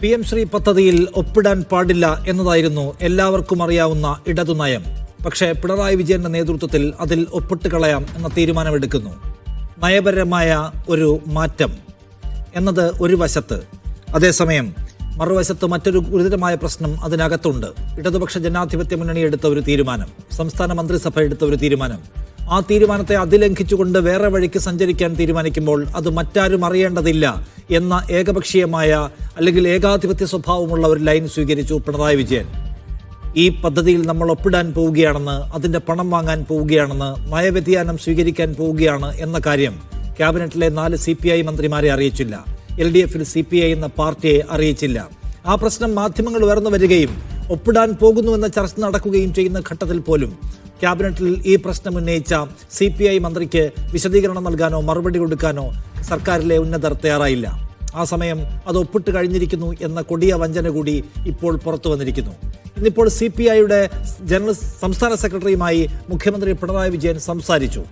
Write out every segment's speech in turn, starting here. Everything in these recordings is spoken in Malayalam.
PM ശ്രീ പദ്ധതിയിൽ ഒപ്പിടാൻ പാടില്ല എന്നതായിരുന്നു എല്ലാവർക്കും അറിയാവുന്ന ഇടതുനയം. പക്ഷേ പിണറായി വിജയന്റെ നേതൃത്വത്തിൽ അതിൽ ഒപ്പിട്ട് കളയാം എന്ന തീരുമാനമെടുക്കുന്നു. നയപരമായ ഒരു മാറ്റം എന്നത് ഒരു വശത്ത്, അതേസമയം മറുവശത്ത് മറ്റൊരു ഗുരുതരമായ പ്രശ്നം അതിനകത്തുണ്ട്. ഇടതുപക്ഷ ജനാധിപത്യ മുന്നണി എടുത്ത ഒരു തീരുമാനം, സംസ്ഥാന മന്ത്രിസഭ എടുത്ത ഒരു തീരുമാനം, ആ തീരുമാനത്തെ അതിലംഘിച്ചുകൊണ്ട് വേറെ വഴിക്ക് സഞ്ചരിക്കാൻ തീരുമാനിക്കുമ്പോൾ അത് മറ്റാരും അറിയേണ്ടതില്ല എന്ന ഏകപക്ഷീയമായ അല്ലെങ്കിൽ ഏകാധിപത്യ സ്വഭാവമുള്ള ഒരു ലൈൻ സ്വീകരിച്ചു പിണറായി വിജയൻ. ഈ പദ്ധതിയിൽ നമ്മൾ ഒപ്പിടാൻ പോവുകയാണെന്ന്, അതിൻ്റെ പണം വാങ്ങാൻ പോവുകയാണെന്ന്, നയവ്യതിയാനം സ്വീകരിക്കാൻ പോവുകയാണ് എന്ന കാര്യം ക്യാബിനറ്റിലെ 4 CPI മന്ത്രിമാരെ അറിയിച്ചില്ല. LDFൽ CPI എന്ന പാർട്ടിയെ അറിയിച്ചില്ല. ആ പ്രശ്നം മാധ്യമങ്ങൾ ഉയർന്നു വരികയും ഒപ്പിടാൻ പോകുന്നുവെന്ന ചർച്ച നടക്കുകയും ചെയ്യുന്ന ഘട്ടത്തിൽ പോലും ക്യാബിനറ്റിൽ ഈ പ്രശ്നം ഉന്നയിച്ച CPI മന്ത്രിക്ക് വിശദീകരണം നൽകാനോ മറുപടി കൊടുക്കാനോ സർക്കാരിലെ ഉന്നതർ തയ്യാറായില്ല. ആ സമയം അത് ഒപ്പിട്ട് കഴിഞ്ഞിരിക്കുന്നു എന്ന കൊടിയ വഞ്ചന കൂടി ഇപ്പോൾ പുറത്തു വന്നിരിക്കുന്നു. ഇന്നിപ്പോൾ CPIയുടെ സംസ്ഥാന സെക്രട്ടറിയുമായി മുഖ്യമന്ത്രി പിണറായി വിജയൻ സംസാരിച്ചു.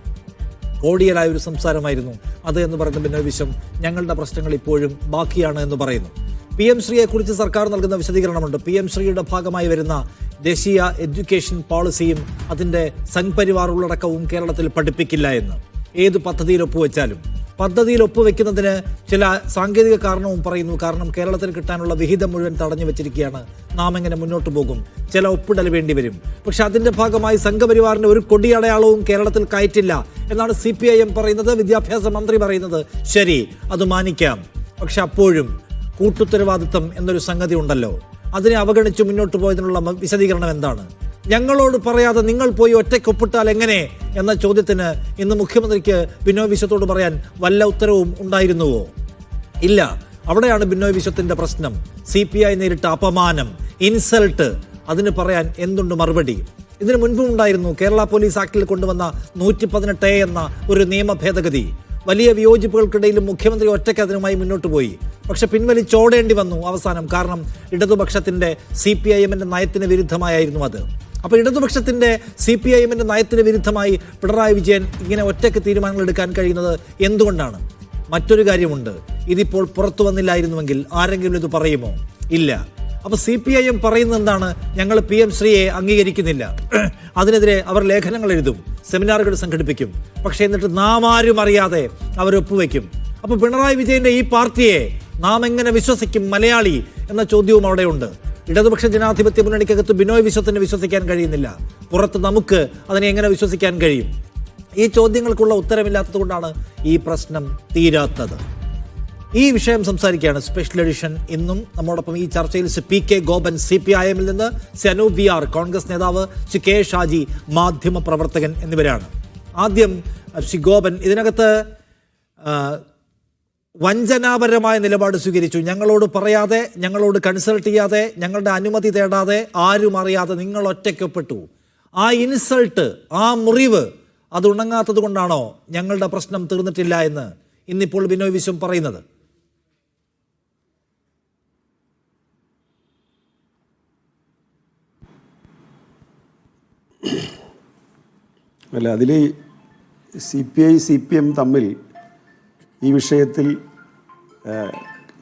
കോടിയലായ ഒരു സംസാരമായിരുന്നു അത് എന്ന് പറയുന്ന ബിനോയ് വിശ്വം ഞങ്ങളുടെ പ്രശ്നങ്ങൾ ഇപ്പോഴും ബാക്കിയാണ് എന്ന് പറയുന്നു. PM ശ്രീയെക്കുറിച്ച് സർക്കാർ നൽകുന്ന വിശദീകരണമുണ്ട്. PM ശ്രീയുടെ ഭാഗമായി വരുന്ന ദേശീയ എഡ്യൂക്കേഷൻ പോളിസിയും അതിൻ്റെ സംഘ്പരിവാർ ഉള്ളടക്കവും കേരളത്തിൽ പഠിപ്പിക്കില്ല എന്ന്. ഏത് പദ്ധതിയിൽ ഒപ്പുവെച്ചാലും പദ്ധതിയിൽ ഒപ്പുവെക്കുന്നതിന് ചില സാങ്കേതിക കാരണവും പറയുന്നു. കാരണം കേരളത്തിന് കിട്ടാനുള്ള വിഹിതം മുഴുവൻ തടഞ്ഞു വെച്ചിരിക്കുകയാണ്. നാം എങ്ങനെ മുന്നോട്ട് പോകും? ചില ഒപ്പിടൽ വേണ്ടി വരും. പക്ഷെ അതിൻ്റെ ഭാഗമായി സംഘപരിവാറിൻ്റെ ഒരു കൊടിയടയാളവും കേരളത്തിൽ കയറ്റില്ല എന്നാണ് CPIM പറയുന്നത്, വിദ്യാഭ്യാസ മന്ത്രി പറയുന്നത്. ശരി, അത് മാനിക്കാം. പക്ഷെ അപ്പോഴും കൂട്ടുത്തരവാദിത്വം എന്നൊരു സംഗതി ഉണ്ടല്ലോ. അതിനെ അവഗണിച്ച് മുന്നോട്ട് പോയതിനുള്ള വിശദീകരണം എന്താണ്? ഞങ്ങളോട് പറയാതെ നിങ്ങൾ പോയി ഒറ്റയ്ക്ക് ഒപ്പിട്ടാൽ എങ്ങനെ എന്ന ചോദ്യത്തിന് ഇന്ന് മുഖ്യമന്ത്രിക്ക് ബിനോയ് വിശ്വത്തോട് പറയാൻ വല്ല ഉത്തരവും ഉണ്ടായിരുന്നുവോ? ഇല്ല. അവിടെയാണ് ബിനോയ് വിശ്വത്തിന്റെ പ്രശ്നം. CPI നേരിട്ട അപമാനം, ഇൻസൾട്ട്, അതിന് പറയാൻ എന്തുണ്ട് മറുപടി? ഇതിനു മുൻപും ഉണ്ടായിരുന്നു കേരള പോലീസ് ആക്ടിൽ കൊണ്ടുവന്ന 118A എന്ന ഒരു നിയമ ഭേദഗതി. വലിയ വിയോജിപ്പുകൾക്കിടയിലും മുഖ്യമന്ത്രി ഒറ്റയ്ക്ക് അതിനുമായി മുന്നോട്ട് പോയി. പക്ഷെ പിൻവലിച്ചോടേണ്ടി വന്നു അവസാനം. കാരണം ഇടതുപക്ഷത്തിന്റെ CPIMന്റെ നയത്തിന് വിരുദ്ധമായിരുന്നു അത്. അപ്പോൾ ഇടതുപക്ഷത്തിന്റെ CPIMന്റെ നയത്തിന് വിരുദ്ധമായി പിണറായി വിജയൻ ഇങ്ങനെ ഒറ്റയ്ക്ക് തീരുമാനങ്ങൾ എടുക്കാൻ കഴിയുന്നത് എന്തുകൊണ്ടാണ്? മറ്റൊരു കാര്യമുണ്ട്. ഇതിപ്പോൾ പുറത്തു വന്നില്ലായിരുന്നുവെങ്കിൽ ആരെങ്കിലും ഇത് പറയുമോ? ഇല്ല. അപ്പോൾ CPIM പറയുന്നത് എന്താണ്? ഞങ്ങൾ PM ശ്രീയെ അംഗീകരിക്കുന്നില്ല. അതിനെതിരെ അവർ ലേഖനങ്ങൾ എഴുതും, സെമിനാറുകൾ സംഘടിപ്പിക്കും. പക്ഷേ എന്നിട്ട് നാം ആരും അറിയാതെ അവർ ഒപ്പുവെക്കും. അപ്പോൾ പിണറായി വിജയന്റെ ഈ പാർട്ടിയെ നാം എങ്ങനെ വിശ്വസിക്കും മലയാളി എന്ന ചോദ്യവും അവിടെയുണ്ട്. ഇടതുപക്ഷ ജനാധിപത്യ മുന്നണിക്കകത്ത് ബിനോയ് വിശ്വത്തിന് വിശ്വസിക്കാൻ കഴിയുന്നില്ല. പുറത്ത് നമുക്ക് അതിനെ എങ്ങനെ വിശ്വസിക്കാൻ കഴിയും? ഈ ചോദ്യങ്ങൾക്കുള്ള ഉത്തരമില്ലാത്തത് കൊണ്ടാണ് ഈ പ്രശ്നം തീരാത്തത്. ഈ വിഷയം സംസാരിക്കുകയാണ് സ്പെഷ്യൽ എഡിഷൻ. ഇന്നും നമ്മോടൊപ്പം ഈ ചർച്ചയിൽ PK ഗോപൻ CPIMൽ നിന്ന്, അനൂപ് VR കോൺഗ്രസ് നേതാവ്, K ഷാജി മാധ്യമ പ്രവർത്തകൻ എന്നിവരാണ്. ആദ്യം ഗോപൻ, ഇതിനകത്ത് വഞ്ചനാപരമായ നിലപാട് സ്വീകരിച്ചു. ഞങ്ങളോട് പറയാതെ, ഞങ്ങളോട് കൺസൾട്ട് ചെയ്യാതെ, ഞങ്ങളുടെ അനുമതി തേടാതെ, ആരും അറിയാതെ നിങ്ങൾ ഒറ്റയ്ക്കൊപ്പെട്ടു. ആ ഇൻസൾട്ട്, ആ മുറിവ് അത് ഉണങ്ങാത്തത് കൊണ്ടാണോ ഞങ്ങളുടെ പ്രശ്നം തീർന്നിട്ടില്ല എന്ന് ഇന്നിപ്പോൾ ബിനോയ് വിശ്വം പറയുന്നത്? അല്ല, അതിൽ CPI CPM തമ്മിൽ ഈ വിഷയത്തിൽ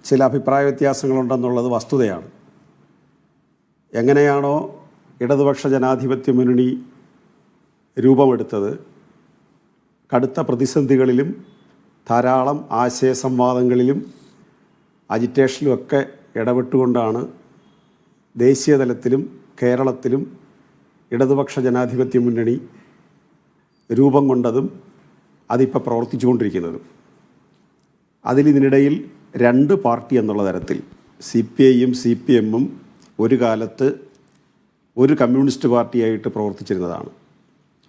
ചില അഭിപ്രായ വ്യത്യാസങ്ങളുണ്ടെന്നുള്ളത് വസ്തുതയാണ്. എങ്ങനെയാണോ ഇടതുപക്ഷ ജനാധിപത്യ മുന്നണി രൂപമെടുത്തത്, കടുത്ത പ്രതിസന്ധികളിലും ധാരാളം ആശയ സംവാദങ്ങളിലും അജിറ്റേഷനിലുമൊക്കെ ഇടപെട്ടുകൊണ്ടാണ് ദേശീയ തലത്തിലും കേരളത്തിലും ഇടതുപക്ഷ ജനാധിപത്യ മുന്നണി രൂപം കൊണ്ടതും അതിപ്പോൾ പ്രവർത്തിച്ചുകൊണ്ടിരിക്കുന്നതും. ഇതിനിടയിൽ 2 പാർട്ടി എന്നുള്ള തരത്തിൽ CPIയും CPMും ഒരു കാലത്ത് ഒരു കമ്മ്യൂണിസ്റ്റ് പാർട്ടിയായിട്ട് പ്രവർത്തിച്ചിരുന്നതാണ്.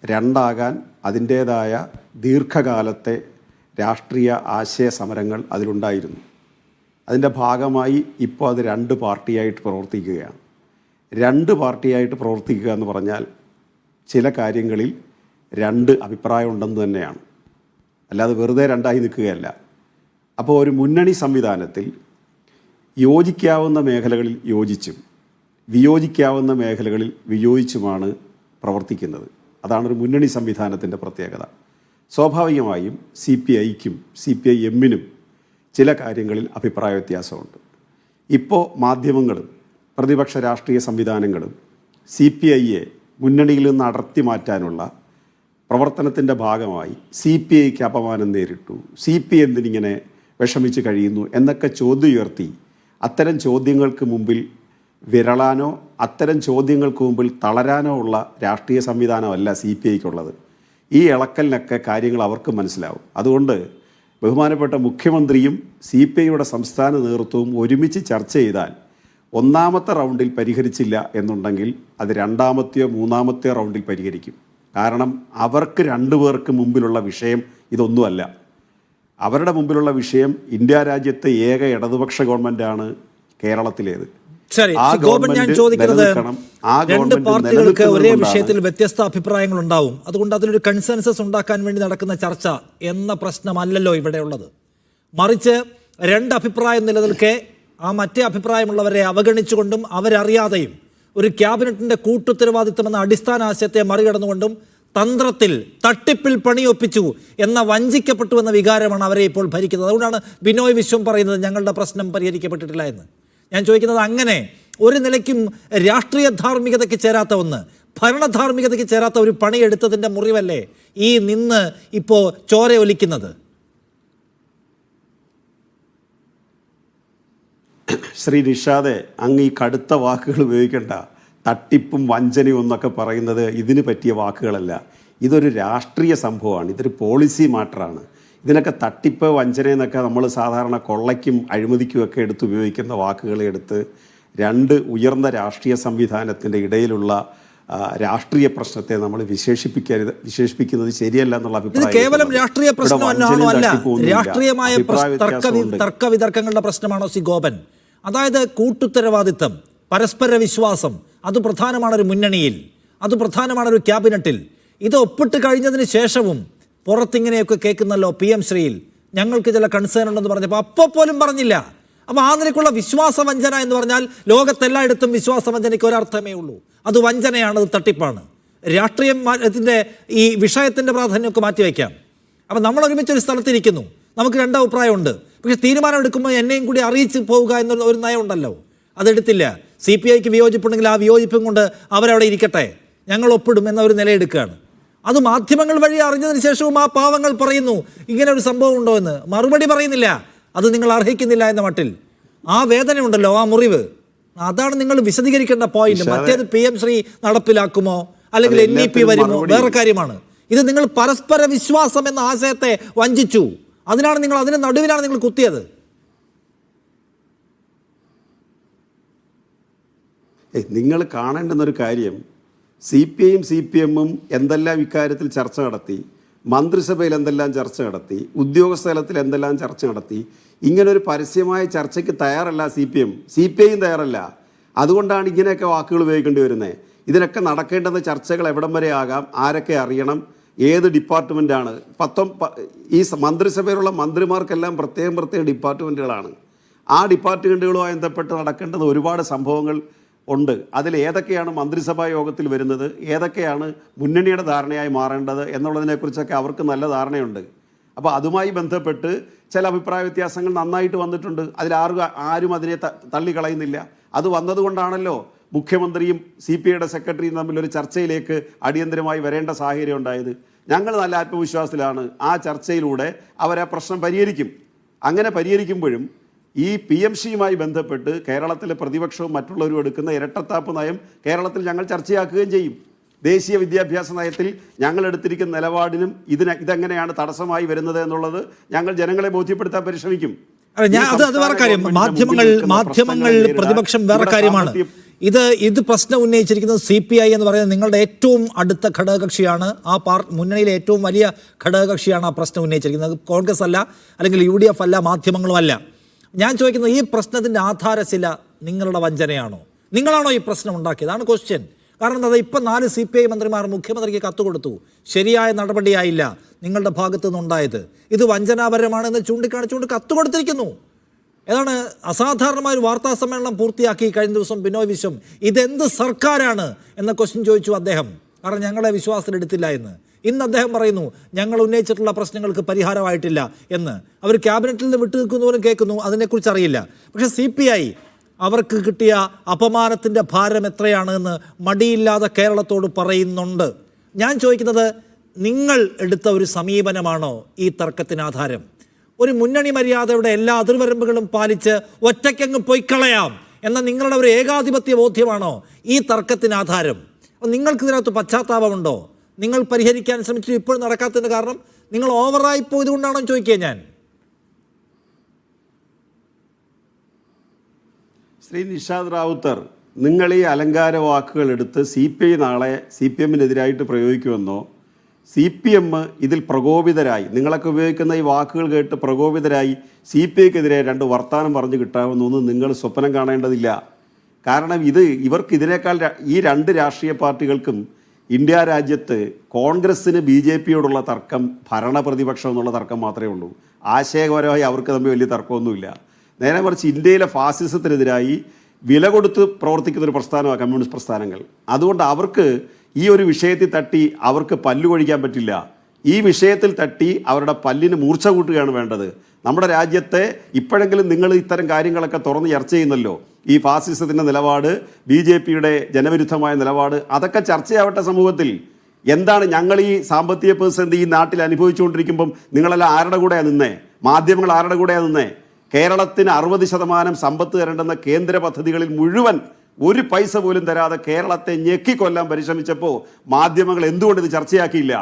2 ആകാൻ അതിൻ്റേതായ ദീർഘകാലത്തെ രാഷ്ട്രീയ ആശയ സമരങ്ങൾ അതിലുണ്ടായിരുന്നു. അതിൻ്റെ ഭാഗമായി ഇപ്പോൾ അത് 2 പാർട്ടിയായിട്ട് പ്രവർത്തിക്കുകയാണ്. 2 പാർട്ടിയായിട്ട് പ്രവർത്തിക്കുക എന്ന് പറഞ്ഞാൽ ചില കാര്യങ്ങളിൽ 2 അഭിപ്രായം ഉണ്ടെന്ന് തന്നെയാണ്, അല്ലാതെ വെറുതെ 2ആയി നിൽക്കുകയല്ല. അപ്പോൾ ഒരു മുന്നണി സംവിധാനത്തിൽ യോജിക്കാവുന്ന മേഖലകളിൽ യോജിച്ചും വിയോജിക്കാവുന്ന മേഖലകളിൽ വിയോജിച്ചുമാണ് പ്രവർത്തിക്കുന്നത്. അതാണ് ഒരു മുന്നണി സംവിധാനത്തിൻ്റെ പ്രത്യേകത. സ്വാഭാവികമായും CPIക്കും CPIMനും ചില കാര്യങ്ങളിൽ അഭിപ്രായ വ്യത്യാസമുണ്ട്. ഇപ്പോൾ മാധ്യമങ്ങളും പ്രതിപക്ഷ രാഷ്ട്രീയ സംവിധാനങ്ങളും CPIയെ മുന്നണിയിൽ നിന്ന് അടർത്തി മാറ്റാനുള്ള പ്രവർത്തനത്തിൻ്റെ ഭാഗമായി CPIക്ക് അപമാനം നേരിട്ടു, CPI എന്തിനിങ്ങനെ വിഷമിച്ച് കഴിയുന്നു എന്നൊക്കെ ചോദ്യം ഉയർത്തി അത്തരം ചോദ്യങ്ങൾക്ക് മുമ്പിൽ വിരളാനോ അത്തരം ചോദ്യങ്ങൾക്ക് മുമ്പിൽ തളരാനോ ഉള്ള രാഷ്ട്രീയ സംവിധാനമല്ല CPIക്കുള്ളത്. ഈ ഇളക്കലിനൊക്കെ കാര്യങ്ങൾ അവർക്ക് മനസ്സിലാവും. അതുകൊണ്ട് ബഹുമാനപ്പെട്ട മുഖ്യമന്ത്രിയും CPIയുടെ സംസ്ഥാന നേതൃത്വവും ഒരുമിച്ച് ചർച്ച ചെയ്താൽ ഒന്നാമത്തെ റൗണ്ടിൽ പരിഹരിച്ചില്ല എന്നുണ്ടെങ്കിൽ അത് രണ്ടാമത്തെയോ മൂന്നാമത്തെയോ റൗണ്ടിൽ പരിഹരിക്കും. കാരണം അവർക്ക് രണ്ടുപേർക്ക് മുമ്പിലുള്ള വിഷയം ഇതൊന്നുമല്ല. അവരുടെ മുമ്പിലുള്ള വിഷയം ഇന്ത്യ രാജ്യത്തെ ഏക ഇടതുപക്ഷ ഗവൺമെൻറ്റാണ് കേരളത്തിലേത്. ശരി, ഗോപൻ, ഞാൻ ചോദിക്കുന്നത് രണ്ട് പാർട്ടികൾക്ക് ഒരേ വിഷയത്തിൽ വ്യത്യസ്ത അഭിപ്രായങ്ങൾ ഉണ്ടാവും. അതുകൊണ്ട് അതിലൊരു കൺസെൻസസ് ഉണ്ടാക്കാൻ വേണ്ടി നടക്കുന്ന ചർച്ച എന്ന പ്രശ്നമല്ലല്ലോ ഇവിടെ ഉള്ളത്. മറിച്ച് രണ്ട് അഭിപ്രായം നിലനിൽക്കെ ആ മറ്റേ അഭിപ്രായമുള്ളവരെ അവഗണിച്ചുകൊണ്ടും അവരറിയാതെയും ഒരു ക്യാബിനറ്റിന്റെ കൂട്ടുത്തരവാദിത്തം എന്ന അടിസ്ഥാന ആശയത്തെ മറികടന്നുകൊണ്ടും തന്ത്രത്തിൽ തട്ടിപ്പിൽ പണിയൊപ്പിച്ചു എന്ന വഞ്ചിക്കപ്പെട്ടു എന്ന വികാരമാണ് അവരെ ഇപ്പോൾ ഭരിക്കുന്നത്. അതുകൊണ്ടാണ് ബിനോയ് വിശ്വം പറയുന്നത് ഞങ്ങളുടെ പ്രശ്നം പരിഹരിക്കപ്പെട്ടിട്ടില്ല എന്ന്. ഞാൻ ചോദിക്കുന്നത്, അങ്ങനെ ഒരു നിലയ്ക്കും രാഷ്ട്രീയ ധാർമ്മികതയ്ക്ക് ചേരാത്ത ഒന്ന്, ഭരണധാർമ്മികതയ്ക്ക് ചേരാത്ത ഒരു പണിയെടുത്തതിൻ്റെ മുറിവല്ലേ ഈ നിന്ന് ഇപ്പോൾ ചോരയൊലിക്കുന്നത്? ശ്രീ നിഷാദെ, അങ്ങ് ഈ കടുത്ത വാക്കുകൾ ഉപയോഗിക്കേണ്ട. തട്ടിപ്പും വഞ്ചനയും എന്നൊക്കെ പറയുന്നത് ഇതിന് പറ്റിയ വാക്കുകളല്ല. ഇതൊരു രാഷ്ട്രീയ സംഭവമാണ്, ഇതൊരു പോളിസി മാറ്ററാണ്. ഇതിനൊക്കെ തട്ടിപ്പ് വഞ്ചന എന്നൊക്കെ നമ്മൾ സാധാരണ കൊള്ളയ്ക്കും അഴിമതിക്കുമൊക്കെ എടുത്ത് ഉപയോഗിക്കുന്ന വാക്കുകളെ എടുത്ത് രണ്ട് ഉയർന്ന രാഷ്ട്രീയ സംവിധാനത്തിൻ്റെ ഇടയിലുള്ള രാഷ്ട്രീയ പ്രശ്നത്തെ നമ്മൾ വിശേഷിപ്പിക്കുന്നത് ശരിയല്ല എന്നുള്ള അഭിപ്രായം. കേവലം രാഷ്ട്രീയ പ്രശ്നമാണോ? അല്ല, രാഷ്ട്രീയമായ തർക്കവിതർക്കങ്ങളുടെ പ്രശ്നമാണോ സി ഗോപൻ? അതായത് കൂട്ടുത്തരവാദിത്തം, പരസ്പര വിശ്വാസം, അത് പ്രധാനമാണ് ഒരു മുന്നണിയിൽ, അത് പ്രധാനമാണ് ഒരു ക്യാബിനറ്റിൽ. ഇത് ഒപ്പിട്ട് കഴിഞ്ഞതിന് ശേഷവും പുറത്തിങ്ങനെയൊക്കെ കേൾക്കുന്നല്ലോ PM ശ്രീയിൽ ഞങ്ങൾക്ക് ചില കൺസേൺ ഉണ്ടെന്ന് പറഞ്ഞപ്പോൾ അപ്പോൾ പോലും പറഞ്ഞില്ല. അപ്പോൾ ആ നിലയ്ക്കുള്ള വിശ്വാസവഞ്ചന എന്ന് പറഞ്ഞാൽ ലോകത്തെല്ലായിടത്തും വിശ്വാസവഞ്ചനയ്ക്ക് ഒരർത്ഥമേ ഉള്ളൂ. അത് വഞ്ചനയാണ്, അത് തട്ടിപ്പാണ്. രാഷ്ട്രീയം ഇതിൻ്റെ ഈ വിഷയത്തിൻ്റെ പ്രാധാന്യമൊക്കെ മാറ്റിവെക്കാം. അപ്പം നമ്മൾ ഒരുമിച്ചൊരു സ്ഥലത്തിരിക്കുന്നു, നമുക്ക് രണ്ട് അഭിപ്രായമുണ്ട്. പക്ഷേ തീരുമാനം എടുക്കുമ്പോൾ എന്നെയും കൂടി അറിയിച്ച് പോവുക എന്നുള്ള ഒരു നയമുണ്ടല്ലോ, അതെടുത്തില്ല. CPIക്ക് വിയോജിപ്പുണ്ടെങ്കിൽ ആ വിയോജിപ്പും കൊണ്ട് അവരവിടെ ഇരിക്കട്ടെ, ഞങ്ങൾ ഒപ്പിടും എന്ന ഒരു നിലയെടുക്കുകയാണ്. അത് മാധ്യമങ്ങൾ വഴി അറിഞ്ഞതിന് ശേഷവും ആ പാവങ്ങൾ പറയുന്നു ഇങ്ങനെ ഒരു സംഭവം ഉണ്ടോ എന്ന്. മറുപടി പറയുന്നില്ല, അത് നിങ്ങൾ അർഹിക്കുന്നില്ല എന്ന മട്ടിൽ. ആ വേദന ഉണ്ടല്ലോ, ആ മുറിവ്, അതാണ് നിങ്ങൾ വിശദീകരിക്കേണ്ട പോയിന്റ്. മറ്റേത് PM ശ്രീ നടപ്പിലാക്കുമോ അല്ലെങ്കിൽ NEP വരുമോ വേറെ കാര്യമാണ്. ഇത് നിങ്ങൾ പരസ്പര വിശ്വാസം എന്ന ആശയത്തെ വഞ്ചിച്ചു. അതിനാണ് നിങ്ങൾ, അതിന് നടുവിലാണ് നിങ്ങൾ കുത്തിയത്. നിങ്ങൾ കാണേണ്ടുന്നൊരു കാര്യം, CPIയും CPMും എന്തെല്ലാം ഇക്കാര്യത്തിൽ ചർച്ച നടത്തി, മന്ത്രിസഭയിൽ എന്തെല്ലാം ചർച്ച നടത്തി, ഉദ്യോഗസ്ഥ തലത്തിൽ എന്തെല്ലാം ചർച്ച നടത്തി. ഇങ്ങനൊരു പരസ്യമായ ചർച്ചയ്ക്ക് തയ്യാറല്ല CPIയും തയ്യാറല്ല. അതുകൊണ്ടാണ് ഇങ്ങനെയൊക്കെ വാക്കുകൾ ഉപയോഗിക്കേണ്ടി വരുന്നത്. ഇതിനൊക്കെ നടക്കേണ്ടുന്ന ചർച്ചകൾ എവിടം വരെ ആകാം, ആരൊക്കെ അറിയണം, ഏത് ഡിപ്പാർട്ട്മെൻറ്റാണ്. ഈ മന്ത്രിസഭയിലുള്ള മന്ത്രിമാർക്കെല്ലാം പ്രത്യേകം ഡിപ്പാർട്ട്മെൻറ്റുകളാണ്. ആ ഡിപ്പാർട്ട്മെൻറ്റുകളുമായി ബന്ധപ്പെട്ട് നടക്കേണ്ടുന്ന ഒരുപാട് സംഭവങ്ങൾ ഉണ്ട്. അതിൽ ഏതൊക്കെയാണ് മന്ത്രിസഭാ യോഗത്തിൽ വരുന്നത്, ഏതൊക്കെയാണ് മുന്നണിയുടെ ധാരണയായി മാറേണ്ടത് എന്നുള്ളതിനെക്കുറിച്ചൊക്കെ അവർക്ക് നല്ല ധാരണയുണ്ട്. അപ്പോൾ അതുമായി ബന്ധപ്പെട്ട് ചില അഭിപ്രായ വ്യത്യാസങ്ങൾ നന്നായിട്ട് വന്നിട്ടുണ്ട്. ആരും അതിനെ തള്ളിക്കളയുന്നില്ല. അത് വന്നതുകൊണ്ടാണല്ലോ മുഖ്യമന്ത്രിയും CPIയുടെ സെക്രട്ടറിയും തമ്മിലൊരു ചർച്ചയിലേക്ക് അടിയന്തരമായി വരേണ്ട സാഹചര്യം ഉണ്ടായത്. ഞങ്ങൾ നല്ല ആത്മവിശ്വാസത്തിലാണ് ആ ചർച്ചയിലൂടെ അവരാ പ്രശ്നം പരിഹരിക്കും. അങ്ങനെ പരിഹരിക്കുമ്പോഴും ഈ PMCയുമായി ബന്ധപ്പെട്ട് കേരളത്തിലെ പ്രതിപക്ഷവും മറ്റുള്ളവരും എടുക്കുന്ന ഇരട്ടത്താപ്പ് നയം കേരളത്തിൽ ഞങ്ങൾ ചർച്ചയാക്കുകയും ചെയ്യും. ദേശീയ വിദ്യാഭ്യാസ നയത്തിൽ ഞങ്ങൾ എടുത്തിരിക്കുന്ന നിലപാടിനും ഇതെങ്ങനെയാണ് തടസ്സമായി വരുന്നത് എന്നുള്ളത് ഞങ്ങൾ ജനങ്ങളെ ബോധ്യപ്പെടുത്താൻ പരിശ്രമിക്കും. മാധ്യമങ്ങൾ പ്രതിപക്ഷം വേറെ കാര്യമാണ്. ഇത് പ്രശ്നം ഉന്നയിച്ചിരിക്കുന്നത് CPI എന്ന് പറയുന്നത് നിങ്ങളുടെ ഏറ്റവും അടുത്ത ഘടകകക്ഷിയാണ്. ആ മുന്നണിയിലെ ഏറ്റവും വലിയ ഘടകകക്ഷിയാണ് ആ പ്രശ്നം ഉന്നയിച്ചിരിക്കുന്നത്. കോൺഗ്രസ് അല്ല, അല്ലെങ്കിൽ UDF അല്ല, മാധ്യമങ്ങളും അല്ല. ഞാൻ ചോദിക്കുന്നത്, ഈ പ്രശ്നത്തിൻ്റെ ആധാരശില നിങ്ങളുടെ വഞ്ചനയാണോ? നിങ്ങളാണോ ഈ പ്രശ്നം ഉണ്ടാക്കിയത്? അതാണ് ക്വസ്റ്റ്യൻ. കാരണം എന്താ, ഇപ്പം 4 CPI മന്ത്രിമാർ മുഖ്യമന്ത്രിക്ക് കത്ത് കൊടുത്തു, ശരിയായ നടപടിയായില്ല നിങ്ങളുടെ ഭാഗത്തു നിന്നുണ്ടായത്, ഇത് വഞ്ചനാപരമാണെന്ന് ചൂണ്ടിക്കാണിച്ചുകൊണ്ട് കത്ത് കൊടുത്തിരിക്കുന്നു. ഏതാണ് അസാധാരണമായ ഒരു വാർത്താ സമ്മേളനം പൂർത്തിയാക്കി കഴിഞ്ഞ ദിവസം ബിനോയ് വിശ്വം. ഇതെന്ത് സർക്കാരാണ് എന്ന ക്വസ്റ്റ്യൻ ചോദിച്ചു അദ്ദേഹം. കാരണം ഞങ്ങളെ വിശ്വാസത്തിലെടുത്തില്ല എന്ന്. ഇന്ന് അദ്ദേഹം പറയുന്നു ഞങ്ങൾ ഉന്നയിച്ചിട്ടുള്ള പ്രശ്നങ്ങൾക്ക് പരിഹാരമായിട്ടില്ല എന്ന്. അവർ ക്യാബിനറ്റിൽ നിന്ന് വിട്ടു നിൽക്കുന്നവരും കേൾക്കുന്നു, അതിനെക്കുറിച്ച് അറിയില്ല. പക്ഷേ CPI അവർക്ക് കിട്ടിയ അപമാനത്തിൻ്റെ ഭാരം എത്രയാണ് എന്ന് മടിയില്ലാതെ കേരളത്തോട് പറയുന്നുണ്ട്. ഞാൻ ചോദിക്കുന്നത്, നിങ്ങൾ എടുത്ത ഒരു സമീപനമാണോ ഈ തർക്കത്തിന് ആധാരം? ഒരു മുന്നണി മര്യാദയുടെ എല്ലാ അതിർവരമ്പുകളും പാലിച്ച് ഒറ്റയ്ക്കങ്ങ് പൊയ്ക്കളയാം എന്ന നിങ്ങളുടെ ഒരു ഏകാധിപത്യ ബോധ്യമാണോ ഈ തർക്കത്തിന് ആധാരം? നിങ്ങൾക്ക് ഇതിനകത്ത് പശ്ചാത്താപമുണ്ടോ? നിങ്ങൾ പരിഹരിക്കാൻ ശ്രമിച്ചിട്ട് ഇപ്പോഴും നടക്കാത്തതിന് കാരണം നിങ്ങൾ ഓവറായി പോയതുകൊണ്ടാണോ ചോദിക്കുക ഞാൻ. ശ്രീ നിഷാദ് റാവുത്തർ, നിങ്ങൾ ഈ അലങ്കാര വാക്കുകൾ എടുത്ത് CPI നാളെ CPM-നെതിരായിട്ട് പ്രയോഗിക്കുമെന്നോ, CPM ഇതിൽ പ്രകോപിതരായി, നിങ്ങളൊക്കെ ഉപയോഗിക്കുന്ന ഈ വാക്കുകൾ കേട്ട് പ്രകോപിതരായി CPIക്കെതിരെ രണ്ട് വർത്താനം പറഞ്ഞു കിട്ടാമെന്നൊന്നും നിങ്ങൾ സ്വപ്നം കാണേണ്ടതില്ല. കാരണം ഇവർക്ക് ഇതിനേക്കാൾ ഈ രണ്ട് രാഷ്ട്രീയ പാർട്ടികൾക്കും ഇന്ത്യ രാജ്യത്ത് കോൺഗ്രസ്സിന് BJP-യോടുള്ള തർക്കം ഭരണപ്രതിപക്ഷം എന്നുള്ള തർക്കം മാത്രമേ ഉള്ളൂ. ആശയപരമായി അവർക്ക് തമ്മിൽ വലിയ തർക്കമൊന്നുമില്ല. നേരെ മറിച്ച് ഇന്ത്യയിലെ ഫാസിസത്തിനെതിരായി വില കൊടുത്ത് പ്രവർത്തിക്കുന്ന ഒരു പ്രസ്ഥാനമാണ് കമ്മ്യൂണിസ്റ്റ് പ്രസ്ഥാനങ്ങൾ. അതുകൊണ്ട് അവർക്ക് ഈ ഒരു വിഷയത്തിൽ തട്ടി അവർക്ക് പല്ലു കൊഴിക്കാൻ പറ്റില്ല. ഈ വിഷയത്തിൽ തട്ടി അവരുടെ പല്ലിന് മൂർച്ച കൂട്ടുകയാണ് വേണ്ടത്. നമ്മുടെ രാജ്യത്തെ ഇപ്പോഴെങ്കിലും നിങ്ങൾ ഇത്തരം കാര്യങ്ങളൊക്കെ തുറന്ന് ചർച്ച ചെയ്യുന്നല്ലോ. ഈ ഫാസിസത്തിൻ്റെ നിലപാട്, BJP-യുടെ ജനവിരുദ്ധമായ നിലപാട്, അതൊക്കെ ചർച്ചയാവട്ടെ സമൂഹത്തിൽ. എന്താണ് ഞങ്ങൾ ഈ സാമ്പത്തിക പ്രതിസന്ധി ഈ നാട്ടിൽ അനുഭവിച്ചുകൊണ്ടിരിക്കുമ്പം നിങ്ങളെല്ലാം ആരുടെ കൂടെയാണ് നിന്നേ? മാധ്യമങ്ങൾ ആരുടെ കൂടെയാണ് നിന്നേ? കേരളത്തിന് 60% സമ്പത്ത് തരേണ്ടെന്ന കേന്ദ്ര പദ്ധതികളിൽ മുഴുവൻ ഒരു പൈസ പോലും തരാതെ കേരളത്തെ ഞെക്കിക്കൊല്ലാൻ പരിശ്രമിച്ചപ്പോൾ മാധ്യമങ്ങൾ എന്തുകൊണ്ട് ഇത് ചർച്ചയാക്കിയില്ല?